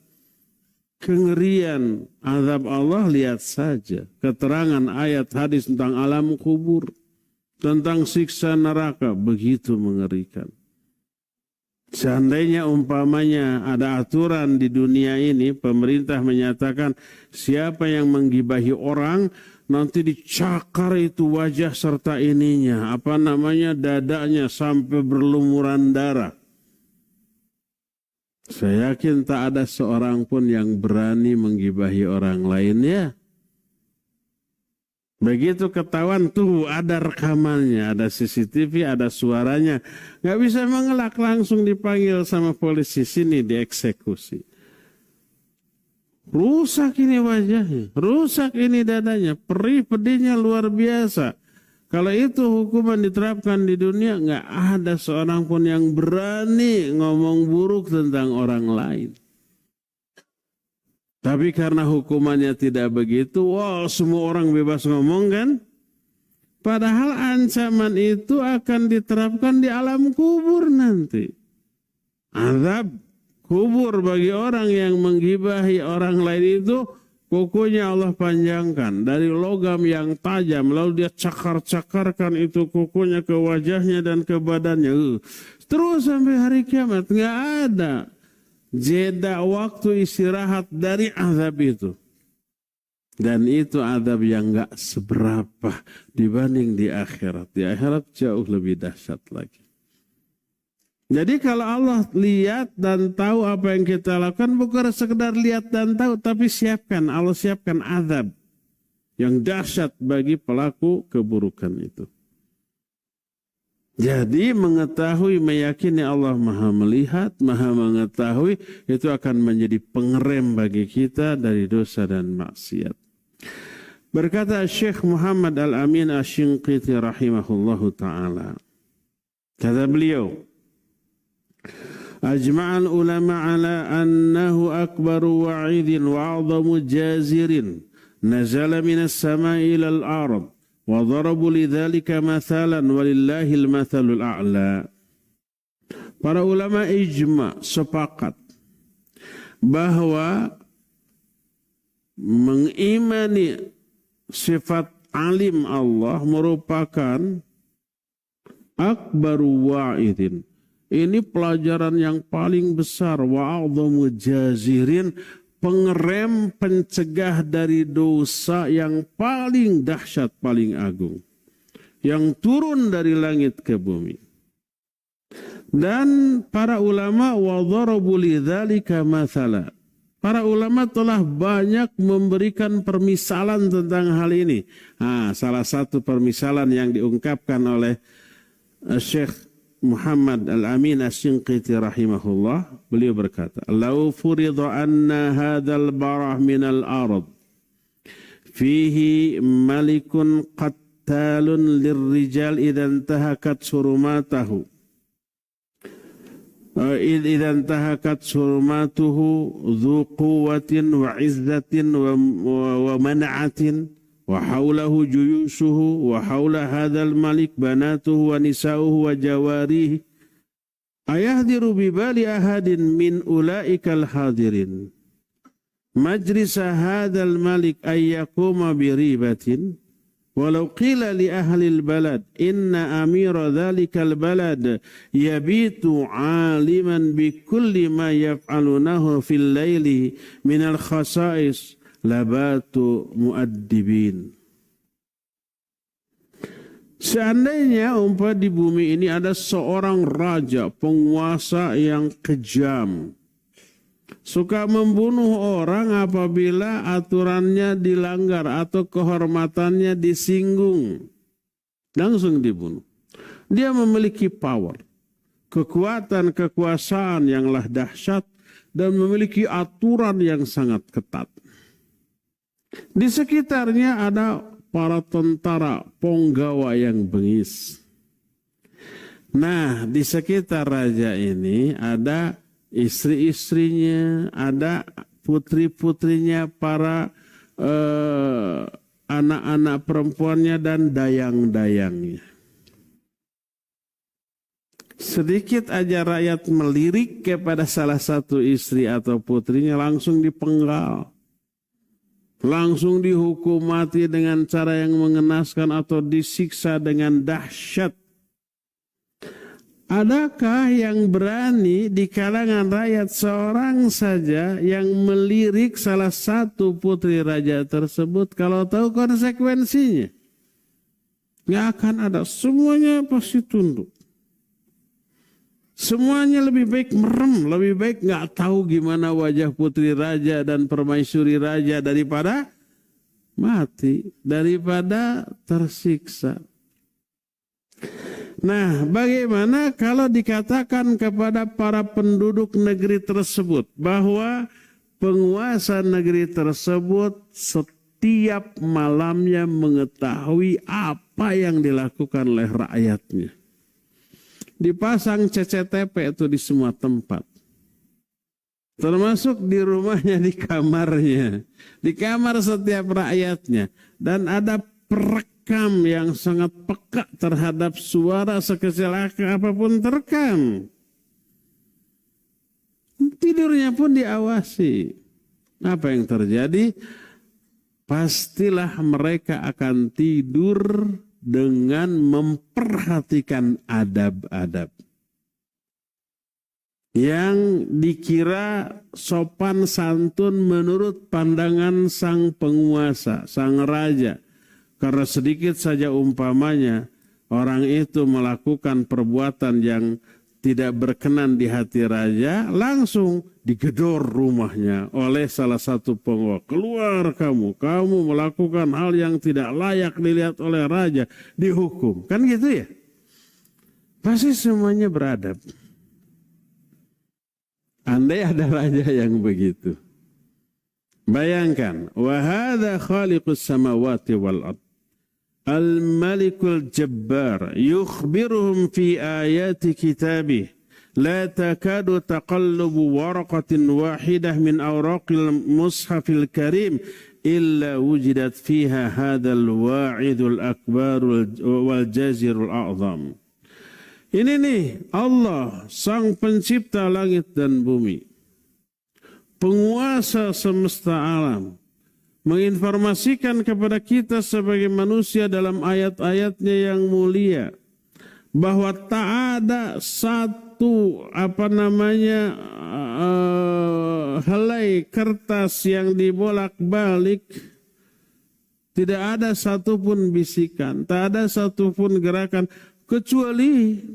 kengerian azab Allah, lihat saja. Keterangan ayat hadis tentang alam kubur, tentang siksa neraka, begitu mengerikan. Seandainya umpamanya ada aturan di dunia ini, pemerintah menyatakan siapa yang menggibahi orang, nanti dicakar itu wajah serta ininya, dadanya sampai berlumuran darah. Saya yakin tak ada seorang pun yang berani menggibahi orang lainnya. Begitu ketahuan tuh ada rekamannya, ada CCTV, ada suaranya. Gak bisa mengelak, langsung dipanggil sama polisi, sini dieksekusi. Rusak ini wajahnya, rusak ini dadanya, perih pedihnya luar biasa. Kalau itu hukuman diterapkan di dunia, gak ada seorang pun yang berani ngomong buruk tentang orang lain. Tapi karena hukumannya tidak begitu, semua orang bebas ngomong kan? Padahal ancaman itu akan diterapkan di alam kubur nanti. Azab kubur bagi orang yang menggibahi orang lain itu, kukunya Allah panjangkan dari logam yang tajam, lalu dia cakar-cakarkan itu kukunya ke wajahnya dan ke badannya. Terus sampai hari kiamat, nggak ada jeda waktu istirahat dari azab itu. Dan itu azab yang gak seberapa dibanding di akhirat. Di akhirat jauh lebih dahsyat lagi. Jadi kalau Allah lihat dan tahu apa yang kita lakukan, bukan sekedar lihat dan tahu, tapi siapkan, Allah siapkan azab yang dahsyat bagi pelaku keburukan itu. Jadi mengetahui, meyakini Allah maha melihat, maha mengetahui, itu akan menjadi pengerem bagi kita dari dosa dan maksiat. Berkata Syekh Muhammad Al-Amin Asy-Shinqiti rahimahullahu ta'ala. Kata beliau, Ajma'al ulama ala annahu akbaru wa'idin wa'adhamu jazirin nazala minas sama'i ilal ard. وَضَرَبُوا لِذَلِكَ مَثَالًا وَلِلَّهِ الْمَثَلُ الْأَعْلَى. Para ulama ijma sepakat bahwa mengimani sifat alim Allah merupakan akbaru wa'idin. Ini pelajaran yang paling besar, wa'adhamu jazirin, pengerem, pencegah dari dosa yang paling dahsyat, paling agung. Yang turun dari langit ke bumi. Dan para ulama وَضَرَبُوا لِذَلِكَ مَثَلًا. Para ulama telah banyak memberikan permisalan tentang hal ini. Salah satu permisalan yang diungkapkan oleh Syekh Muhammad Al-Amin Asy-Shinqiti rahimahullah, beliau berkata, "Lau furida anna hadzal barah minal ard fihi malikun qattalun lirrijal idzan tahakat surumatahu idzan tahakat surumatuhu dzu quwwatin wa izzatin wa man'atin wa haulahu juyusuhu wa haula hadzal malik banatuhu wa nisauhu wa jawarihi ayahdiru bi bali ahadin min ulaikal hadirin majlisa hadzal malik ay yaquma bi ribatin walau qila li ahli al balad inna amira dzalikal balad yabitu aliman bi kulli ma yaf'alunahu fil laili min al khasa'is labatu muaddibin. Seandainya di bumi ini ada seorang raja, penguasa yang kejam, suka membunuh orang apabila aturannya dilanggar atau kehormatannya disinggung, langsung dibunuh. Dia memiliki power, kekuatan, kekuasaan yang dahsyat dan memiliki aturan yang sangat ketat. Di sekitarnya ada para tentara punggawa yang bengis. Nah, di sekitar raja ini ada istri-istrinya, ada putri-putrinya, para anak-anak perempuannya dan dayang-dayangnya. Sedikit aja rakyat melirik kepada salah satu istri atau putrinya langsung dipenggal. Langsung dihukum mati dengan cara yang mengenaskan atau disiksa dengan dahsyat. Adakah yang berani di kalangan rakyat seorang saja yang melirik salah satu putri raja tersebut kalau tahu konsekuensinya? Nggak akan ada. Semuanya pasti tunduk. Semuanya lebih baik merem, lebih baik nggak tahu gimana wajah putri raja dan permaisuri raja daripada mati, daripada tersiksa. Nah, bagaimana kalau dikatakan kepada para penduduk negeri tersebut bahwa penguasa negeri tersebut setiap malamnya mengetahui apa yang dilakukan oleh rakyatnya. Dipasang CCTV itu di semua tempat. Termasuk di rumahnya, di kamarnya. Di kamar setiap rakyatnya. Dan ada perekam yang sangat peka terhadap suara sekecil apapun terekam. Tidurnya pun diawasi. Apa yang terjadi? Pastilah mereka akan tidur dengan memperhatikan adab-adab yang dikira sopan santun menurut pandangan sang penguasa, sang raja. Karena sedikit saja umpamanya orang itu melakukan perbuatan yang tidak berkenan di hati raja, langsung digedor rumahnya oleh salah satu penguasa. Keluar kamu melakukan hal yang tidak layak dilihat oleh raja, dihukum. Kan gitu ya? Pasti semuanya beradab. Andai ada raja yang begitu. Bayangkan, wa hadza khaliqus samawati wal ard. Al-Malikul Jabbar yukhbiruhum fi ayati kitabih la takadu taqallubu waraqatin wahidah min awraqil mushafil karim illa wujidat fiha hadzal wa'idul akbar wal jazirul a'zam. Ini nih Allah sang pencipta langit dan bumi, penguasa semesta alam, menginformasikan kepada kita sebagai manusia dalam ayat-ayatnya yang mulia bahwa tak ada satu helai kertas yang dibolak-balik, tidak ada satupun bisikan, tak ada satupun gerakan, kecuali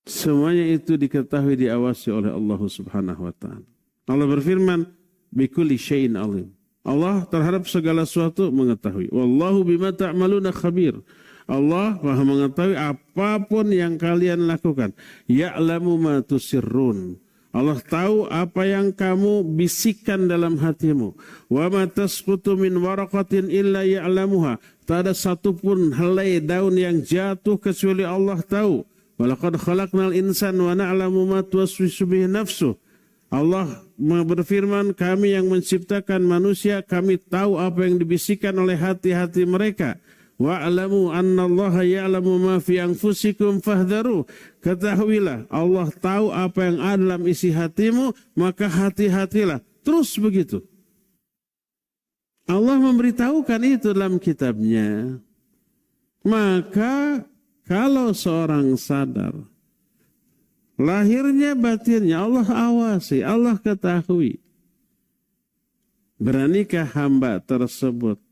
semuanya itu diketahui, diawasi oleh Allah Subhanahu wa taala. Allah berfirman, bikulli syai'in alim. Allah terhadap segala sesuatu mengetahui. Wallahu bima ta'maluna khabir. Allah Maha mengetahui apapun yang kalian lakukan. Ya'lamu ma tusirrun. Allah tahu apa yang kamu bisikkan dalam hatimu. Wa ma tasqutu min waraqatin illa ya'lamuha. Tak ada satupun helai daun yang jatuh kecuali Allah tahu. Walaqad khalaqnal insana wa na'lamu ma tuwaswisu bihi nafsuh. Allah berfirman, kami yang menciptakan manusia, kami tahu apa yang dibisikkan oleh hati-hati mereka. Wa'lamu annallaha ya'lamu ma fi anfusikum fahdharu. Ketahuilah, Allah tahu apa yang ada dalam isi hatimu, maka hati-hatilah. Terus begitu. Allah memberitahukan itu dalam kitabnya. Maka kalau seorang sadar, lahirnya batinnya Allah awasi, Allah ketahui. Beranikah hamba tersebut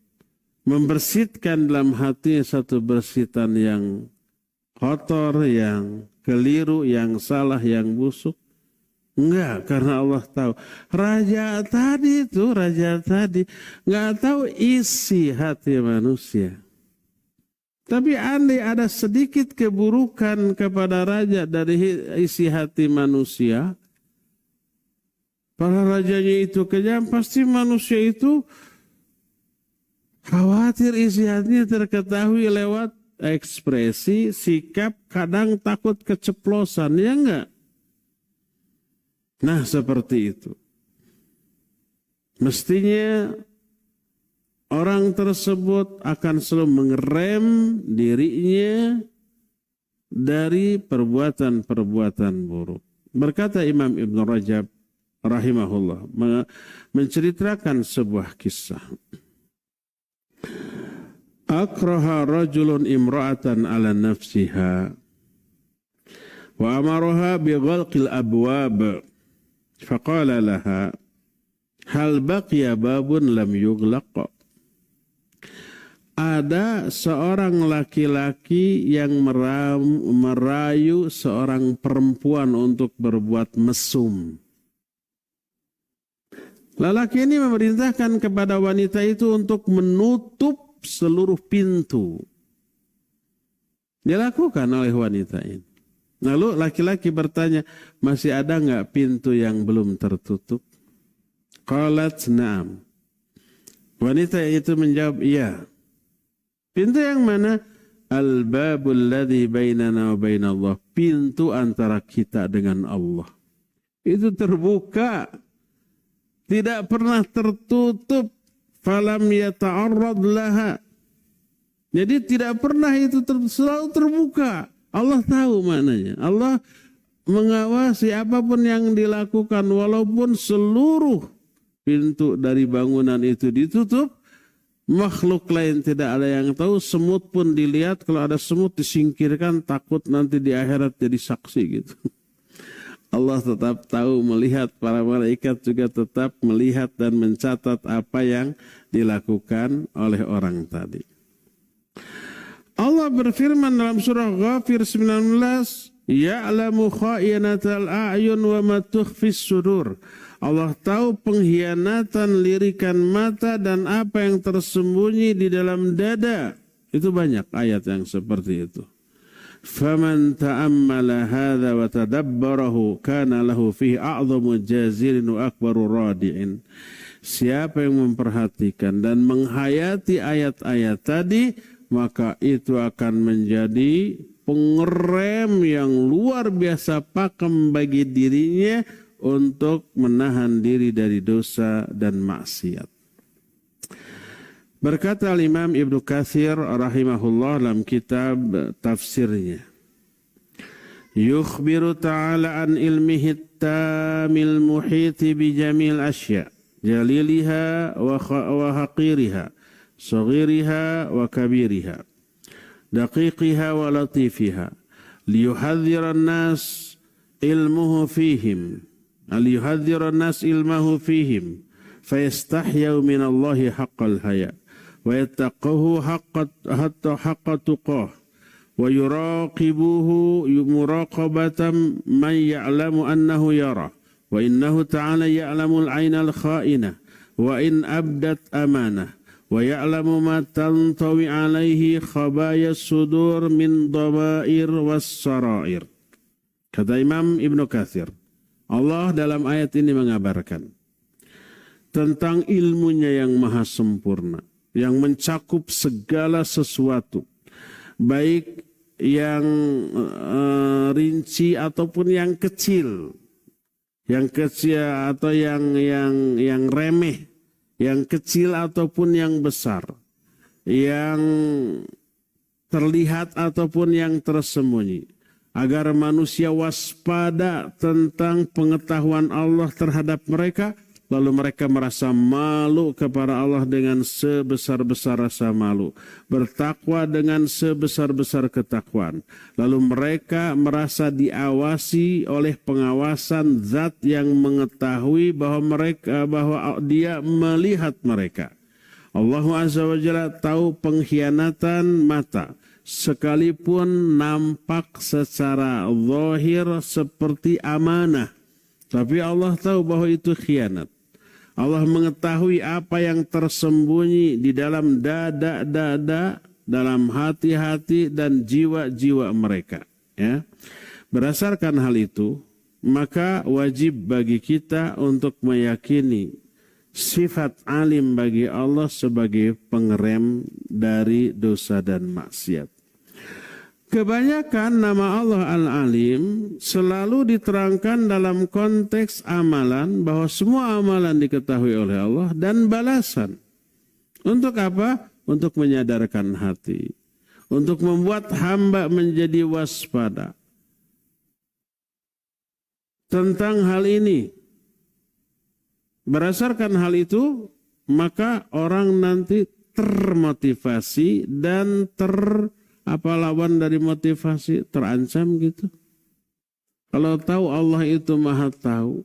membersihkan dalam hati satu bersitan yang kotor, yang keliru, yang salah, yang busuk? Enggak, karena Allah tahu. Raja tadi enggak tahu isi hati manusia. Tapi andai ada sedikit keburukan kepada raja dari isi hati manusia, para rajanya itu kejam, pasti manusia itu khawatir isi hatinya terketahui lewat ekspresi, sikap, kadang takut keceplosan, ya enggak? Nah, seperti itu. Mestinya orang tersebut akan selalu mengerem dirinya dari perbuatan-perbuatan buruk. Berkata Imam Ibn Rajab rahimahullah menceritakan sebuah kisah. Akraha rajulun imra'atan ala nafsiha wa amaraha bi ghalqil abwab faqala laha hal baqiya babun lam yughlaq. Ada seorang laki-laki yang merayu seorang perempuan untuk berbuat mesum. Lelaki ini memerintahkan kepada wanita itu untuk menutup seluruh pintu. Dilakukan oleh wanita ini. Lalu laki-laki bertanya, masih ada nggak pintu yang belum tertutup? Qalat na'am. Wanita itu menjawab, iya. Pintu yang mana? Al-babul ladzi bainana wa bainallah. Pintu antara kita dengan Allah. Itu terbuka. Tidak pernah tertutup. Falam yata'arrad laha. Jadi tidak pernah itu selalu terbuka. Allah tahu maknanya. Allah mengawasi apapun yang dilakukan. Walaupun seluruh pintu dari bangunan itu ditutup. Makhluk lain tidak ada yang tahu. Semut pun dilihat. Kalau ada semut disingkirkan. Takut nanti di akhirat jadi saksi gitu. Allah tetap tahu, melihat, para malaikat juga tetap melihat dan mencatat apa yang dilakukan oleh orang tadi. Allah berfirman dalam surah Ghafir 19, Ya'lamu kha'inatal a'yun wa ma tukhfis sudur. Allah tahu pengkhianatan lirikan mata dan apa yang tersembunyi di dalam dada. Itu banyak ayat yang seperti itu. Faman ta'ammala hadza wa tadabbarahu kana lahu fihi a'dhamu jazirin wa akbaru radi'in. Siapa yang memperhatikan dan menghayati ayat-ayat tadi, maka itu akan menjadi pengerem yang luar biasa pakem bagi dirinya untuk menahan diri dari dosa dan maksiat. Berkata Imam Ibnu Katsir rahimahullah dalam kitab tafsirnya, yukhbiru ta'ala an ilmihi tamil muhiti bi jamil asya jaliliha wa haqiriha saghiriha wa kabiriha daqiqiha wa latifiha liyuhadhdhira an-nas ilmuhu fihim ilmahu fihim fayastahyaw min Allahi haqqal haya wa yattaquhu haqqa tuqah wa yuraqibuhu muraqabatan man ya'lamu annahu yara wa innahu ta'ala ya'lamul 'ainal kha'inah wa in abdat amanah wa ya'lamu ma tantawi 'alaihi khabayas sudur min dhamair was sarair. Kata Imam Ibnu Katsir, Allah dalam ayat ini mengabarkan tentang ilmunya yang maha sempurna, yang mencakup segala sesuatu, baik yang rinci ataupun yang kecil atau yang remeh, yang kecil ataupun yang besar, yang terlihat ataupun yang tersembunyi, agar manusia waspada tentang pengetahuan Allah terhadap mereka. Lalu mereka merasa malu kepada Allah dengan sebesar-besar rasa malu. Bertakwa dengan sebesar-besar ketakwaan. Lalu mereka merasa diawasi oleh pengawasan zat yang mengetahui bahwa dia melihat mereka. Allah Azza wa Jalla tahu pengkhianatan mata. Sekalipun nampak secara zahir seperti amanah. Tapi Allah tahu bahwa itu khianat. Allah mengetahui apa yang tersembunyi di dalam dada-dada, dalam hati-hati dan jiwa-jiwa mereka. Ya. Berdasarkan hal itu, maka wajib bagi kita untuk meyakini sifat alim bagi Allah sebagai pengerem dari dosa dan maksiat. Kebanyakan nama Allah Al-Alim selalu diterangkan dalam konteks amalan, bahwa semua amalan diketahui oleh Allah, dan balasan. Untuk apa? Untuk menyadarkan hati. untuk membuat hamba menjadi waspada tentang hal ini. Berdasarkan hal itu, maka orang nanti termotivasi dan lawan dari motivasi terancam gitu. Kalau tahu Allah itu Maha tahu,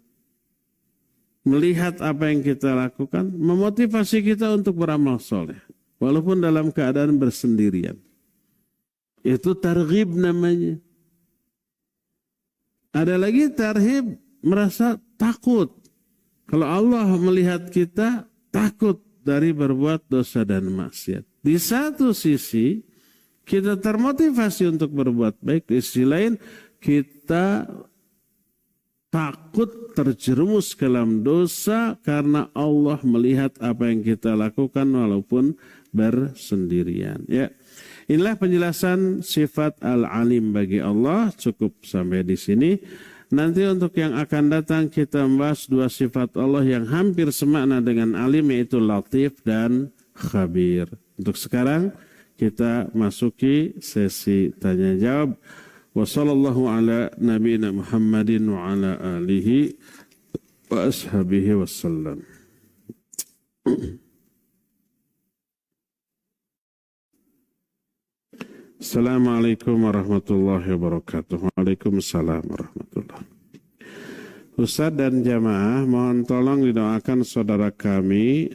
melihat apa yang kita lakukan, memotivasi kita untuk beramal soleh, walaupun dalam keadaan bersendirian. Itu targhib namanya. Ada lagi tarhib, merasa takut. Kalau Allah melihat kita, takut dari berbuat dosa dan maksiat. Di satu sisi, kita termotivasi untuk berbuat baik. Di sisi lain, kita takut terjerumus ke dalam dosa karena Allah melihat apa yang kita lakukan walaupun bersendirian. Ya, inilah penjelasan sifat Al-Alim bagi Allah. Cukup sampai di sini. Nanti untuk yang akan datang kita membahas dua sifat Allah yang hampir semakna dengan alim, yaitu latif dan khabir. Untuk sekarang kita masuki sesi tanya jawab. Wassallallahu ala nabiyina Muhammadin wa ala alihi wa ashabihi wassalam. Assalamualaikum warahmatullahi wabarakatuh. Waalaikumsalam warahmatullahi. Ustaz dan jamaah, mohon tolong didoakan saudara kami,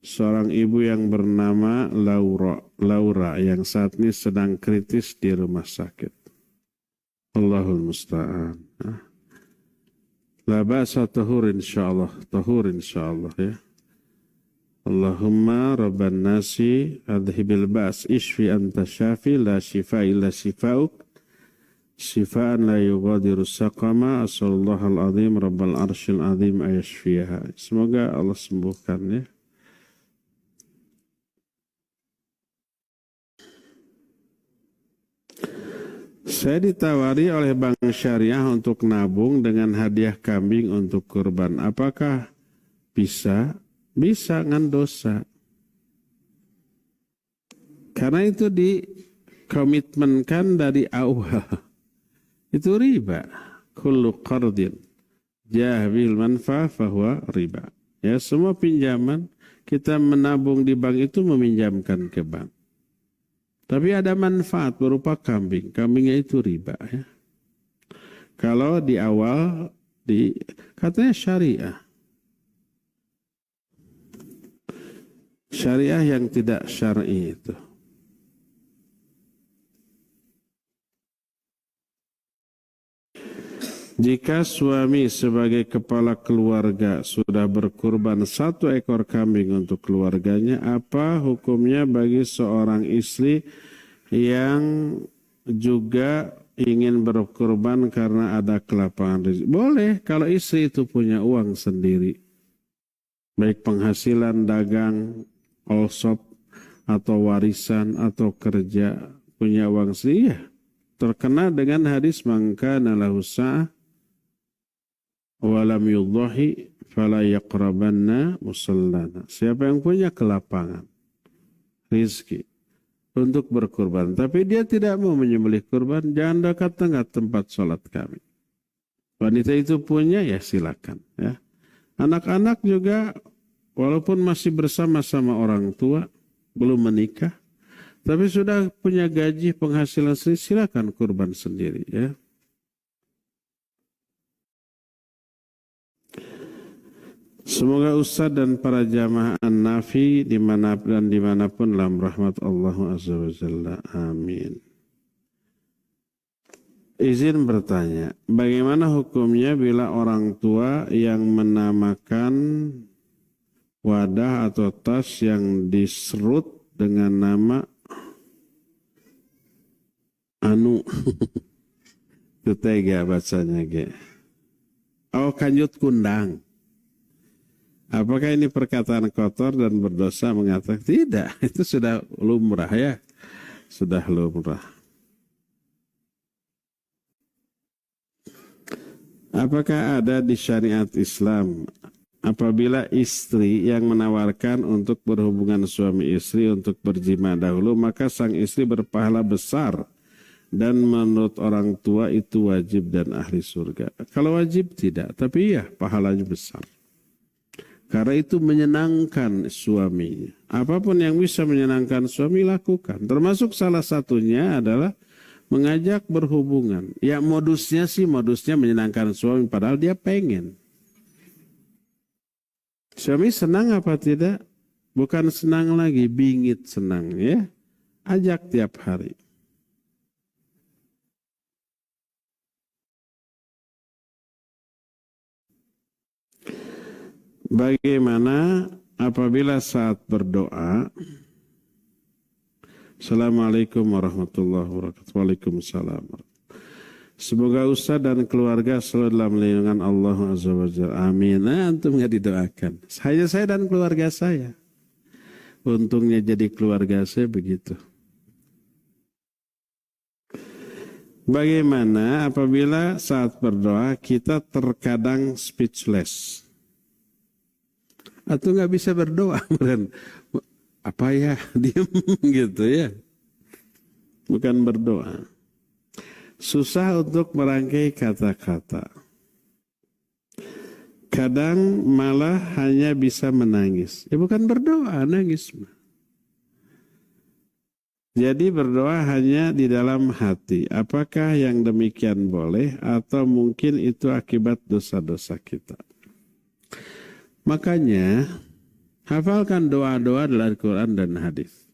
seorang ibu yang bernama Laura yang saat ini sedang kritis di rumah sakit. Allahul musta'an. La ba'sa tahur insyaallah ya. Allahumma rabban nasi adhibil ba's ishfi anta syafi la shifa illa shifa'uk shifaan la yughadiru saqama asallallahal azim rabbal arsyil azim ayashfiha. Semoga Allah sembuhkan ya. Saya ditawari oleh Bank Syariah untuk nabung dengan hadiah kambing untuk kurban. Apakah bisa? Bisa ngan dosa. Karena itu dikomitmenkan dari awal. Itu riba. Kullu qardin jahbil manfa fahuwa riba. Ya, semua pinjaman kita menabung di bank itu meminjamkan ke bank. Tapi ada manfaat berupa kambing. Kambingnya itu riba ya. Kalau di awal katanya syariah. Syariah yang tidak syar'i itu. Jika suami sebagai kepala keluarga sudah berkurban 1 ekor kambing untuk keluarganya, apa hukumnya bagi seorang istri yang juga ingin berkurban karena ada kelapangan rezeki? Boleh kalau istri itu punya uang sendiri. Baik penghasilan dagang, all-shop, atau warisan, atau kerja, punya uang sendiri, ya. Terkena dengan hadis mangka lahu sa'ah walam yudhahi fala yaqrabanna musallana. Siapa yang punya kelapangan rizki untuk berkurban, tapi dia tidak mau menyembelih kurban, jangan dekat-dekat tempat sholat kami. Wanita itu punya, ya silakan ya. Anak-anak juga walaupun masih bersama-sama orang tua, belum menikah, tapi sudah punya gaji penghasilan sendiri, silakan kurban sendiri ya. Semoga Ustaz dan para jamaah An-Nafi dimanapun dalam rahmat Allah Azza wa Jalla. Amin. Izin bertanya, bagaimana hukumnya bila orang tua yang menamakan wadah atau tas yang diserut dengan nama Anu? Itu tega bacanya ge. Oh, kanjut kundang. Apakah ini perkataan kotor dan berdosa mengatakan? Tidak, itu sudah lumrah ya. Sudah lumrah. Apakah ada di syariat Islam apabila istri yang menawarkan untuk berhubungan suami istri untuk berjima dahulu, maka sang istri berpahala besar dan menurut orang tua itu wajib dan ahli surga. Kalau wajib tidak, tapi ya pahalanya besar. Karena itu menyenangkan suaminya. Apapun yang bisa menyenangkan suami lakukan. Termasuk salah satunya adalah mengajak berhubungan. Ya modusnya menyenangkan suami padahal dia pengen. Suami senang apa tidak? Bukan senang lagi, bingit senang ya. Ajak tiap hari. Bagaimana apabila saat berdoa, Assalamualaikum warahmatullahi wabarakatuh. Waalaikumsalam. Semoga Ustaz dan keluarga selalu dalam lindungan Allah Azza wa Jalla. Amin. Nah, antum nggak didoakan. Hanya saya dan keluarga saya. Untungnya jadi keluarga saya begitu. Bagaimana apabila saat berdoa kita terkadang speechless? Atau nggak bisa berdoa? Apa ya? Diam gitu ya. Bukan berdoa. Susah untuk merangkai kata-kata. Kadang malah hanya bisa menangis. Ya bukan berdoa, nangis. Jadi berdoa hanya di dalam hati. Apakah yang demikian boleh atau mungkin itu akibat dosa-dosa kita? Makanya hafalkan doa-doa dalam Al-Quran dan hadis.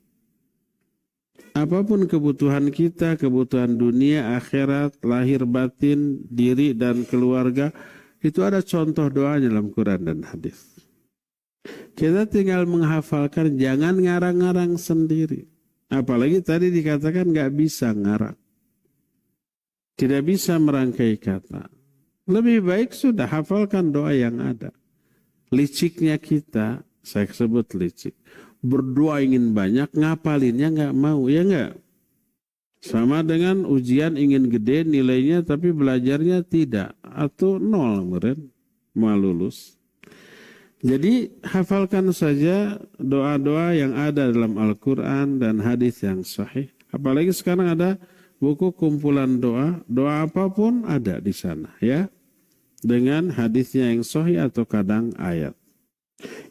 Apapun kebutuhan kita, kebutuhan dunia, akhirat, lahir batin, diri dan keluarga, itu ada contoh doanya dalam Quran dan hadis. Kita tinggal menghafalkan, jangan ngarang-ngarang sendiri. Apalagi tadi dikatakan nggak bisa ngarang. Tidak bisa merangkai kata. Lebih baik sudah hafalkan doa yang ada. Liciknya kita, saya sebut licik. Berdoa ingin banyak, ngapalinnya nggak mau, ya nggak? Sama dengan ujian ingin gede nilainya, tapi belajarnya tidak. Atau nol, kemarin mau lulus. Jadi hafalkan saja doa-doa yang ada dalam Al-Quran dan hadis yang sahih. Apalagi sekarang ada buku kumpulan doa, doa apapun ada di sana, ya. Dengan hadisnya yang sahih atau kadang ayat.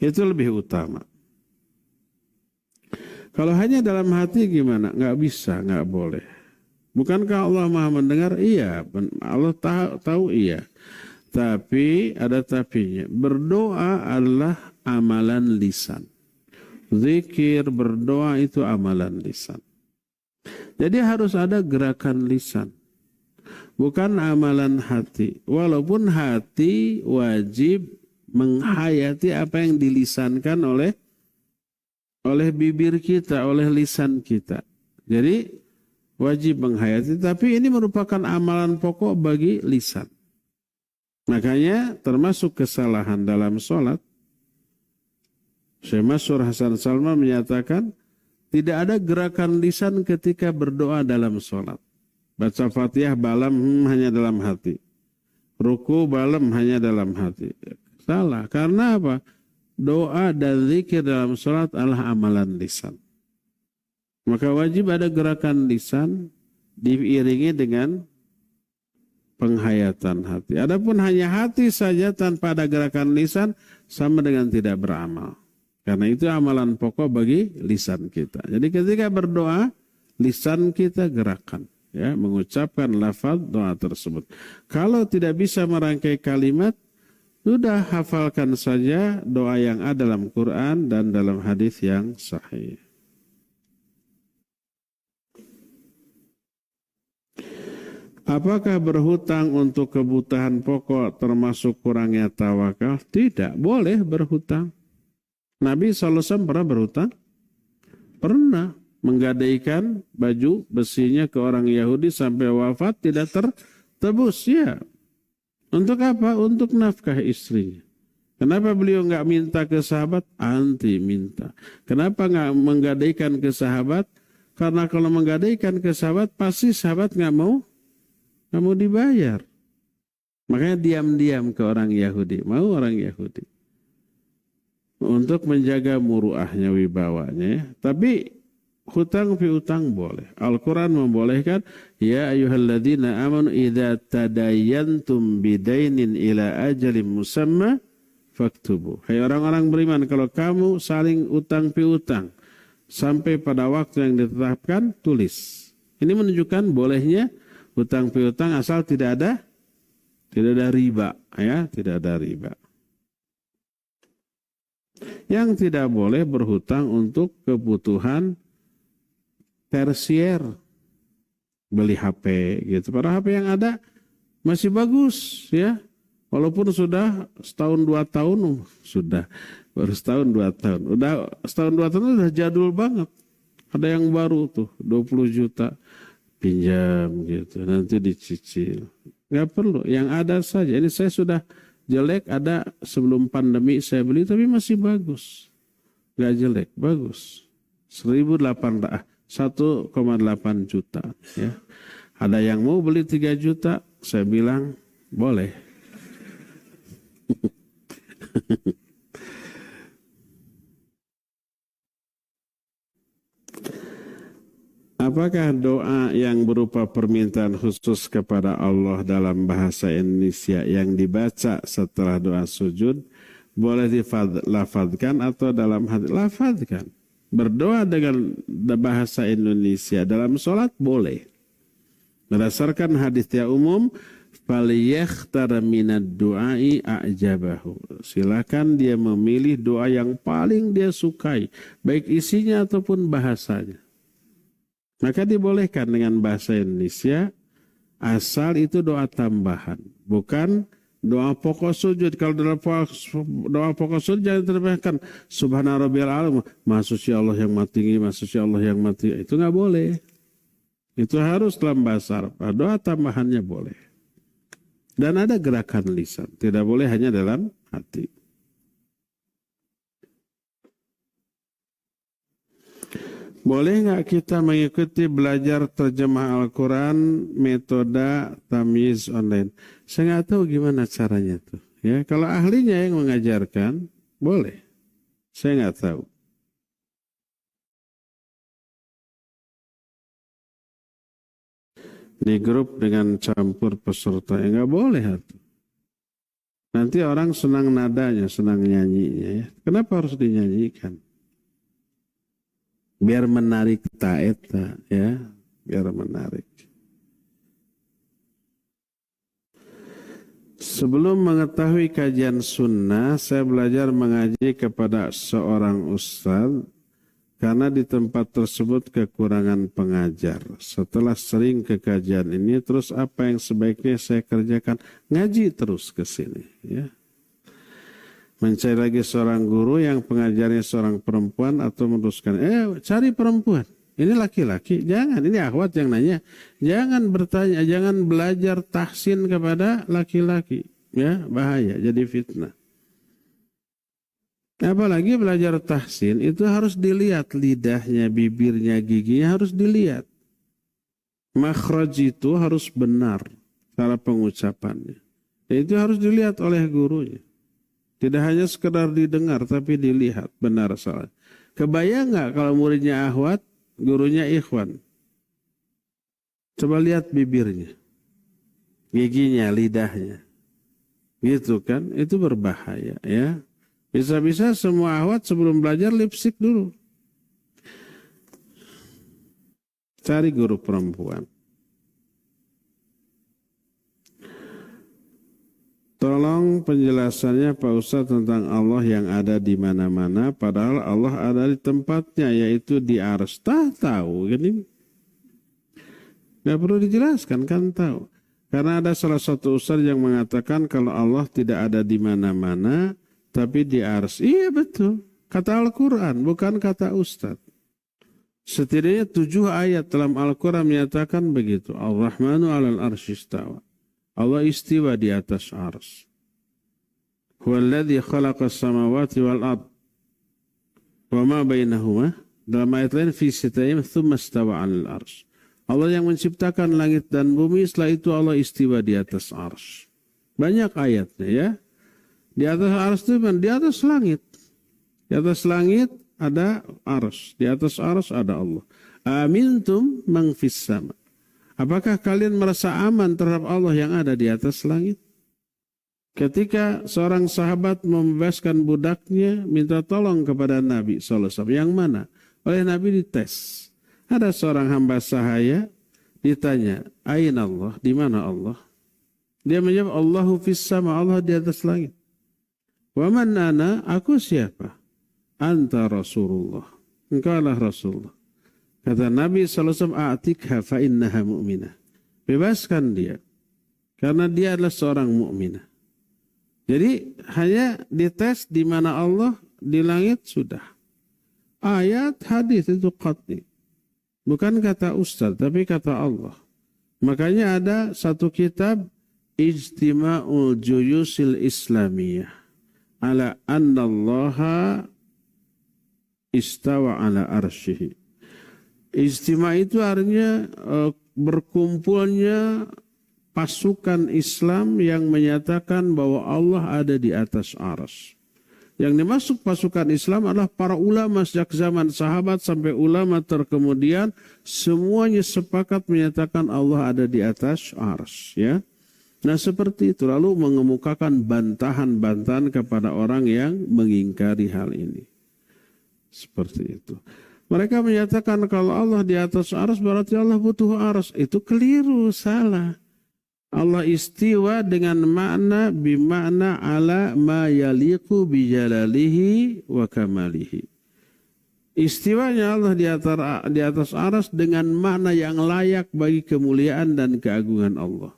Itu lebih utama. Kalau hanya dalam hati gimana? Nggak bisa, nggak boleh. Bukankah Allah Maha mendengar? Iya, Allah tahu iya. Tapi ada tapinya. Berdoa adalah amalan lisan. Zikir, berdoa itu amalan lisan. Jadi harus ada gerakan lisan. Bukan amalan hati. Walaupun hati wajib menghayati apa yang dilisankan oleh bibir kita, oleh lisan kita. Jadi wajib menghayati, tapi ini merupakan amalan pokok bagi lisan. Makanya termasuk kesalahan dalam sholat. Syekh Masyhur Hasan Salman menyatakan tidak ada gerakan lisan ketika berdoa dalam sholat. Baca Fatihah balam hanya dalam hati. Ruku balam hanya dalam hati. Salah. Karena apa? Doa dan zikir dalam sholat adalah amalan lisan. Maka wajib ada gerakan lisan diiringi dengan penghayatan hati. Adapun hanya hati saja tanpa ada gerakan lisan sama dengan tidak beramal. Karena itu amalan pokok bagi lisan kita. Jadi ketika berdoa, lisan kita gerakan. Ya, mengucapkan lafaz doa tersebut. Kalau tidak bisa merangkai kalimat, sudah hafalkan saja doa yang ada dalam Quran dan dalam hadis yang sahih. Apakah berhutang untuk kebutuhan pokok termasuk kurangnya tawakal? Tidak, boleh berhutang. Nabi SAW pernah berhutang? Pernah menggadaikan baju besinya ke orang Yahudi sampai wafat tidak tertebus. Ya. Untuk apa? Untuk nafkah istrinya. Kenapa beliau nggak minta ke sahabat? Anti minta. Kenapa nggak menggadaikan ke sahabat? Karena kalau menggadaikan ke sahabat pasti sahabat nggak mau dibayar. Makanya diam-diam ke orang Yahudi. Mau orang Yahudi. untuk menjaga muruahnya, wibawanya ya. Tapi hutang piutang boleh. Al-Quran membolehkan, ya ayyuhalladzina amanu idza tadayantum bidainin ila ajalin musamma faktubu. Hai orang-orang beriman, kalau kamu saling utang piutang sampai pada waktu yang ditetapkan, tulis. Ini menunjukkan bolehnya hutang piutang asal tidak ada riba, ya, tidak ada riba. Yang tidak boleh berhutang untuk kebutuhan tersier, beli HP gitu. Padahal HP yang ada masih bagus ya. Walaupun sudah setahun 2 tahun, sudah baru setahun 2 tahun. Udah setahun 2 tahun udah jadul banget. Ada yang baru tuh 20 juta pinjam gitu. Nanti dicicil. Nggak perlu, yang ada saja. Ini saya sudah jelek, ada sebelum pandemi saya beli tapi masih bagus. Nggak jelek, bagus. 1,8 juta ya. Ada yang mau beli 3 juta, saya bilang boleh. Apakah doa yang berupa permintaan khusus kepada Allah dalam bahasa Indonesia yang dibaca setelah doa sujud boleh dilafadzkan atau dalam hati? Lafadzkan. Berdoa dengan bahasa Indonesia dalam sholat boleh. Berdasarkan hadis yang umum, falyakhtar minad du'ai a'jabahu. Silakan dia memilih doa yang paling dia sukai, baik isinya ataupun bahasanya. Maka dibolehkan dengan bahasa Indonesia, asal itu doa tambahan, bukan doa pokok sujud. Kalau dalam doa pokok sujud jangan terjemahkan Subhana rabbiyal a'la, Maha suci Allah yang maha tinggi, Maha suci Allah yang maha tinggi. Itu nggak boleh. Itu harus dalam bahasa Arab. Doa tambahannya boleh. Dan ada gerakan lisan, tidak boleh hanya dalam hati. Boleh nggak kita mengikuti belajar terjemah Al-Quran metode tamyiz online? Saya nggak tahu gimana caranya tuh. Ya, kalau ahlinya yang mengajarkan, boleh. Saya nggak tahu. Di grup dengan campur peserta, ya nggak boleh tuh. Nanti orang senang nadanya, senang nyanyinya. Ya. Kenapa harus dinyanyikan? Biar menarik taeta, ya, biar menarik. Sebelum mengetahui kajian sunnah, saya belajar mengaji kepada seorang ustadz karena di tempat tersebut kekurangan pengajar. Setelah sering ke kajian ini, terus apa yang sebaiknya saya kerjakan? Ngaji terus ke sini, ya. Mencari lagi seorang guru yang pengajarnya seorang perempuan atau meneruskan, cari perempuan. Ini laki-laki, jangan. Ini akhwat yang nanya. Jangan bertanya, jangan belajar tahsin kepada laki-laki. Ya, bahaya, jadi fitnah. Apalagi belajar tahsin, itu harus dilihat lidahnya, bibirnya, giginya harus dilihat. Makhraj itu harus benar, cara pengucapannya. Itu harus dilihat oleh gurunya. Tidak hanya sekedar didengar, tapi dilihat benar salah. Kebayang nggak kalau muridnya akhwat, gurunya ikhwan? Coba lihat bibirnya, giginya, lidahnya, gitu kan? Itu berbahaya, ya. Bisa-bisa semua akhwat sebelum belajar lipstick dulu. Cari guru perempuan. Tolong penjelasannya Pak Ustadz tentang Allah yang ada di mana-mana, padahal Allah ada di tempatnya, yaitu di arsy. Tahu, gini. Gak perlu dijelaskan, kan tahu. Karena ada salah satu ustadz yang mengatakan kalau Allah tidak ada di mana-mana, tapi di arsy. Iya betul, kata Al-Quran, bukan kata ustadz. Setidaknya 7 ayat dalam Al-Quran menyatakan begitu. Ar-Rahmanu 'alal arsy istawa. Allah istiwa di atas arsy. Huwallazi khalaqas samawati wal ard wa ma bainahuma. Dalam ayat lain fi sittati tsumma istawa 'alal arsy. Allah yang menciptakan langit dan bumi, setelah itu Allah istiwa di atas arsy. Banyak ayatnya, ya. Di atas arsy itu di atas langit. Di atas langit ada arsy, di atas arsy ada Allah. Amintum man fis sama. Apakah kalian merasa aman terhadap Allah yang ada di atas langit? Ketika seorang sahabat membebaskan budaknya, minta tolong kepada Nabi SAW. Yang mana? Oleh Nabi dites. Ada seorang hamba sahaya, ditanya, Aina Allah? Di mana Allah? Dia menjawab, Allahu fis sama, Allah di atas langit. Wa man ana? Aku siapa? Anta Rasulullah. Engkaulah Rasulullah. Kata Nabi SAW, A'tikha fa innaha mu'minah. Bebaskan dia. Karena dia adalah seorang mu'minah. Jadi hanya dites di mana Allah, di langit sudah. Ayat hadis itu qat'i. Bukan kata ustaz, tapi kata Allah. Makanya ada satu kitab Ijtima'ul Juyusil Islamiyah ala annallaha istawa ala arsyihi. Ijtima' itu artinya berkumpulnya pasukan Islam yang menyatakan bahwa Allah ada di atas arsy. Yang dimasuk pasukan Islam adalah para ulama sejak zaman sahabat sampai ulama terkemudian, semuanya sepakat menyatakan Allah ada di atas arsy, ya. Nah seperti itu, lalu mengemukakan bantahan-bantahan kepada orang yang mengingkari hal ini. Seperti itu. Mereka menyatakan kalau Allah di atas arsy berarti Allah butuh arsy. Itu keliru, salah. Allah istiwa dengan makna bimakna ala ma yaliqu bijalalihi wa kamalihi. Istiwanya Allah di atas arsy dengan makna yang layak bagi kemuliaan dan keagungan Allah.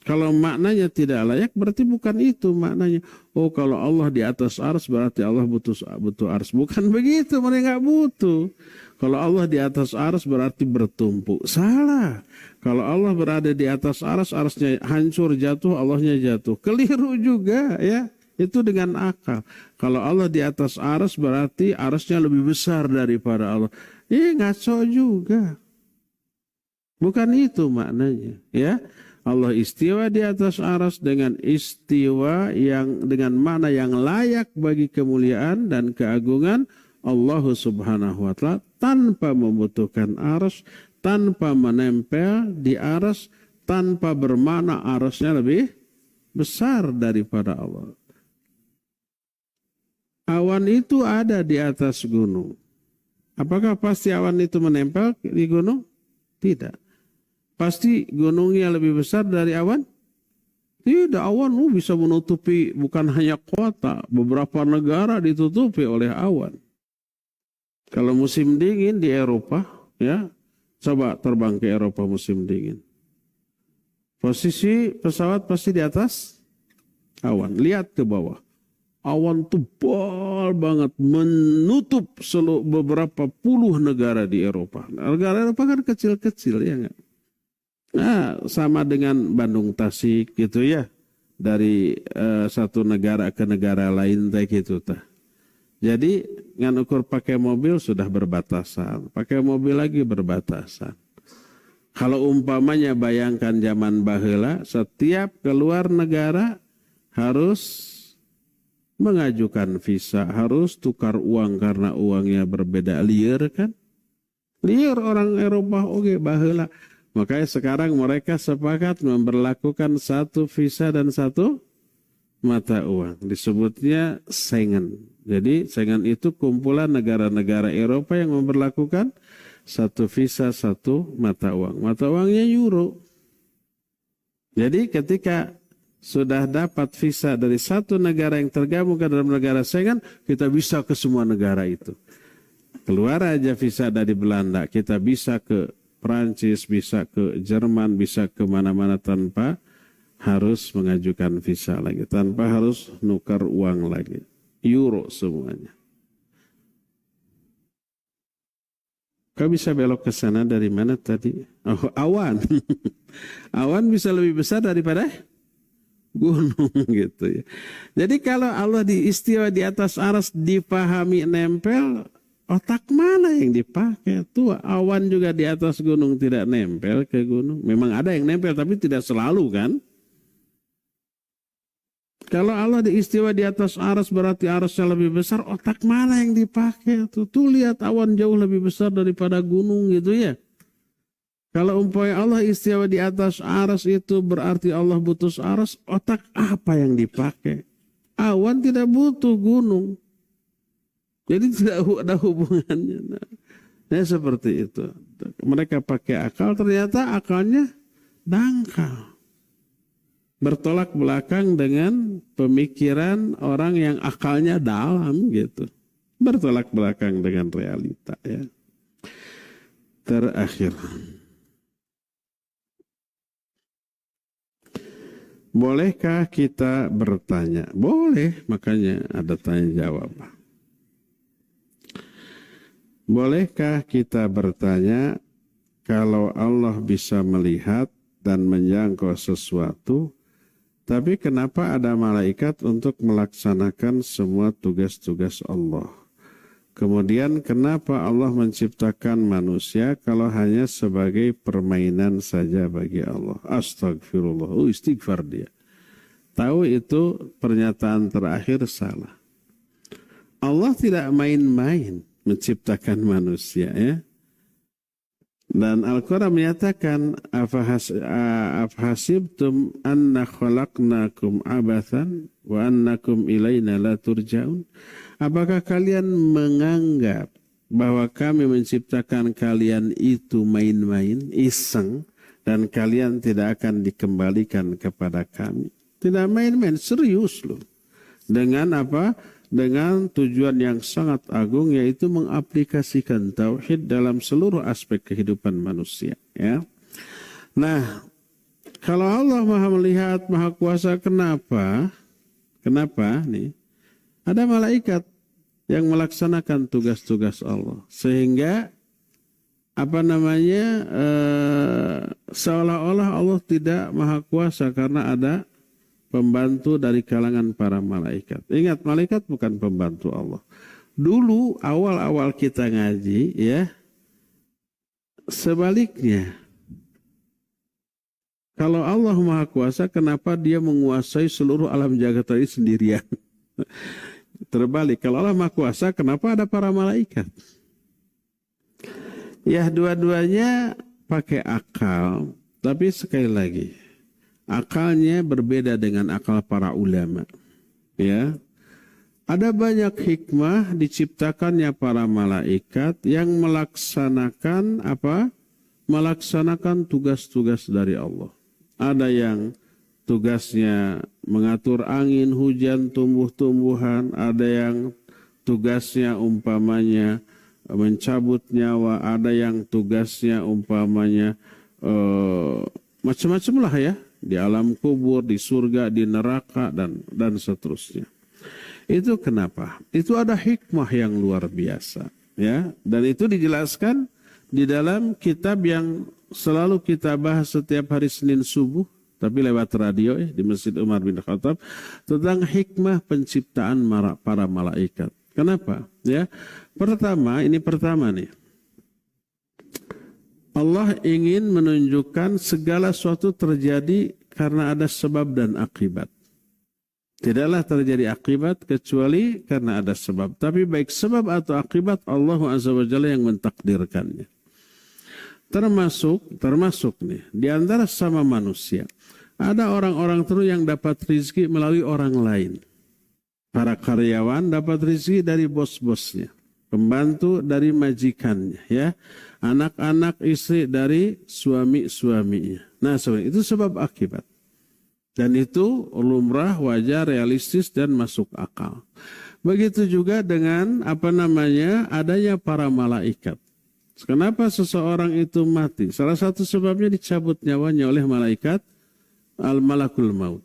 Kalau maknanya tidak layak berarti bukan itu maknanya. Oh kalau Allah di atas arsy berarti Allah butuh arsy. Bukan begitu, mereka nggak butuh. Kalau Allah di atas arsy berarti bertumpuk. Salah. Kalau Allah berada di atas arsy, arsy-nya hancur jatuh, Allahnya jatuh. Keliru juga ya. Itu dengan akal. Kalau Allah di atas arsy berarti arsy-nya lebih besar daripada Allah. Ngaco juga. Bukan itu maknanya ya. Allah istiwa di atas arsy dengan istiwa yang dengan makna yang layak bagi kemuliaan dan keagungan Allah Subhanahu wa taala tanpa membutuhkan arsy, tanpa menempel di arsy, tanpa bermakna arsy-nya lebih besar daripada Allah. Awan itu ada di atas gunung. Apakah pasti awan itu menempel di gunung? Tidak. Pasti gunungnya lebih besar dari awan? Tidak, awan bisa menutupi bukan hanya kota, beberapa negara ditutupi oleh awan. Kalau musim dingin di Eropa, ya, coba terbang ke Eropa musim dingin. Posisi pesawat pasti di atas awan. Lihat ke bawah. Awan tebal banget menutup beberapa puluh negara di Eropa. Negara Eropa kan kecil-kecil, ya enggak? Nah, sama dengan Bandung Tasik gitu ya. Dari satu negara ke negara lain kayak gitu tah. Jadi ngan ukur pakai mobil sudah berbatasan, pakai mobil lagi berbatasan. Kalau umpamanya bayangkan zaman baheula, setiap keluar negara harus mengajukan visa, harus tukar uang karena uangnya berbeda, liar kan? Liar orang Eropa oke baheula. Makanya sekarang mereka sepakat memberlakukan satu visa dan satu mata uang. Disebutnya Schengen. Jadi Schengen itu kumpulan negara-negara Eropa yang memberlakukan satu visa, satu mata uang. Mata uangnya euro. Jadi ketika sudah dapat visa dari satu negara yang tergabung ke dalam negara Schengen, kita bisa ke semua negara itu. Keluar aja visa dari Belanda, kita bisa ke Prancis, bisa ke Jerman, bisa ke mana-mana tanpa harus mengajukan visa lagi, tanpa harus nukar uang lagi. Euro semuanya. Kau bisa belok ke sana dari mana tadi? Oh, awan. Awan bisa lebih besar daripada gunung gitu ya. Jadi kalau Allah diistiwa di atas arsy dipahami nempel, otak mana yang dipakai? Tuh awan juga di atas gunung tidak nempel ke gunung. Memang ada yang nempel tapi tidak selalu kan? Kalau Allah diistiwa di atas aras berarti arasnya lebih besar, otak mana yang dipakai? Tuh lihat awan jauh lebih besar daripada gunung gitu ya. Kalau umpamanya Allah istiwa di atas aras itu berarti Allah butuh aras, otak apa yang dipakai? Awan tidak butuh gunung. Jadi tidak ada hubungannya. Nah, seperti itu. Mereka pakai akal, ternyata akalnya dangkal. Bertolak belakang dengan pemikiran orang yang akalnya dalam gitu. Bertolak belakang dengan realita ya. Terakhir. Bolehkah kita bertanya? Boleh, makanya ada tanya jawab. Bolehkah kita bertanya kalau Allah bisa melihat dan menjangkau sesuatu, tapi kenapa ada malaikat untuk melaksanakan semua tugas-tugas Allah? Kemudian kenapa Allah menciptakan manusia kalau hanya sebagai permainan saja bagi Allah? Astagfirullah. Istighfar dia. Tahu itu pernyataan terakhir salah. Allah tidak main-main menciptakan manusia ya. Dan Al-Quran menyatakan afhasibtum anna khalaqnakum abathan wa annakum ilaina la turja'un. Apakah kalian menganggap bahwa kami menciptakan kalian itu main-main, iseng, dan kalian tidak akan dikembalikan kepada kami? Tidak main-main, serius loh. Dengan apa? Dengan tujuan yang sangat agung, yaitu mengaplikasikan tauhid dalam seluruh aspek kehidupan manusia ya. Nah, kalau Allah Maha melihat, Maha kuasa, kenapa nih ada malaikat yang melaksanakan tugas-tugas Allah sehingga seolah-olah Allah tidak Maha kuasa karena ada pembantu dari kalangan para malaikat. Ingat, malaikat bukan pembantu Allah. Dulu awal-awal kita ngaji ya, sebaliknya. Kalau Allah Maha Kuasa, kenapa dia menguasai seluruh alam jagat ini sendirian? Terbalik, kalau Allah Maha Kuasa, kenapa ada para malaikat? Ya, dua-duanya pakai akal, tapi sekali lagi, akalnya berbeda dengan akal para ulama. Ya, ada banyak hikmah diciptakannya para malaikat yang melaksanakan melaksanakan tugas-tugas dari Allah. Ada yang tugasnya mengatur angin, hujan, tumbuh-tumbuhan. Ada yang tugasnya umpamanya mencabut nyawa. Ada yang tugasnya umpamanya macam-macam lah ya. Di alam kubur, di surga, di neraka, dan seterusnya. Itu kenapa? Itu ada hikmah yang luar biasa. Ya, dan itu dijelaskan di dalam kitab yang selalu kita bahas setiap hari Senin subuh, tapi lewat radio ya, di Masjid Umar bin Khattab, tentang hikmah penciptaan para malaikat. Kenapa? Ya, pertama nih. Allah ingin menunjukkan segala sesuatu terjadi karena ada sebab dan akibat. Tidaklah terjadi akibat kecuali karena ada sebab. Tapi baik sebab atau akibat, Allah Azza wa Jalla yang mentakdirkannya. Termasuk nih, di antara sama manusia, ada orang-orang terus yang dapat rezeki melalui orang lain. Para karyawan dapat rezeki dari bos-bosnya. Pembantu dari majikannya, ya, anak-anak istri dari suami-suaminya. Nah, itu sebab akibat, dan itu lumrah, wajar, realistis, dan masuk akal. Begitu juga dengan adanya para malaikat. Kenapa seseorang itu mati? Salah satu sebabnya dicabut nyawanya oleh malaikat al-malakul maut.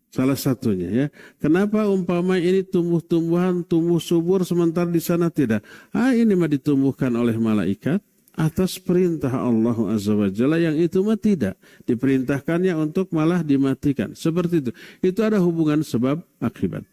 Salah satunya ya. Kenapa umpama ini tumbuh-tumbuhan, tumbuh subur sementara di sana tidak? Ini mah ditumbuhkan oleh malaikat atas perintah Allah Azza wa Jalla, yang itu mah tidak. Diperintahkannya untuk malah dimatikan. Seperti itu. Itu ada hubungan sebab akibat.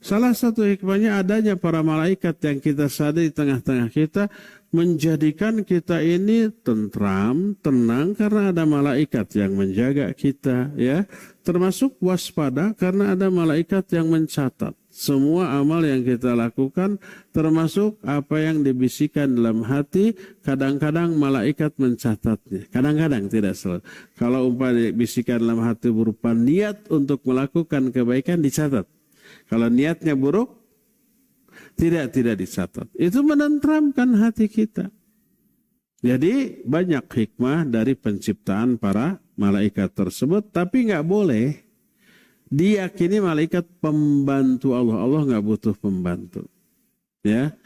Salah satu hikmahnya adanya para malaikat yang kita sadari di tengah-tengah kita, menjadikan kita ini tentram, tenang karena ada malaikat yang menjaga kita, ya. Termasuk waspada karena ada malaikat yang mencatat semua amal yang kita lakukan, termasuk apa yang dibisikkan dalam hati. Kadang-kadang malaikat mencatatnya, kadang-kadang tidak selalu. Kalau umpamanya bisikan dalam hati berupa niat untuk melakukan kebaikan, dicatat. Kalau niatnya buruk, tidak dicatat. Itu menenteramkan hati kita. Jadi banyak hikmah dari penciptaan para malaikat tersebut, tapi nggak boleh diyakini malaikat pembantu Allah. Allah nggak butuh pembantu. Ya,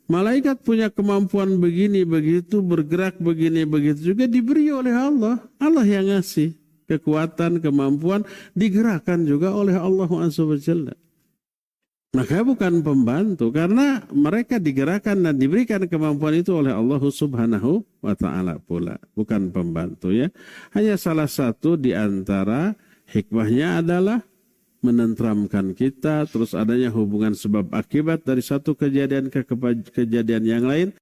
malaikat punya kemampuan begini begitu, bergerak begini begitu juga diberi oleh Allah. Allah yang ngasih kekuatan, kemampuan, digerakkan juga oleh Allah Azza wa Jalla. Maka bukan pembantu, karena mereka digerakkan dan diberikan kemampuan itu oleh Allah Subhanahu wa Ta'ala pula, bukan pembantu, ya. Hanya salah satu di antara hikmahnya adalah menenteramkan kita, terus adanya hubungan sebab akibat dari satu kejadian ke kejadian yang lain.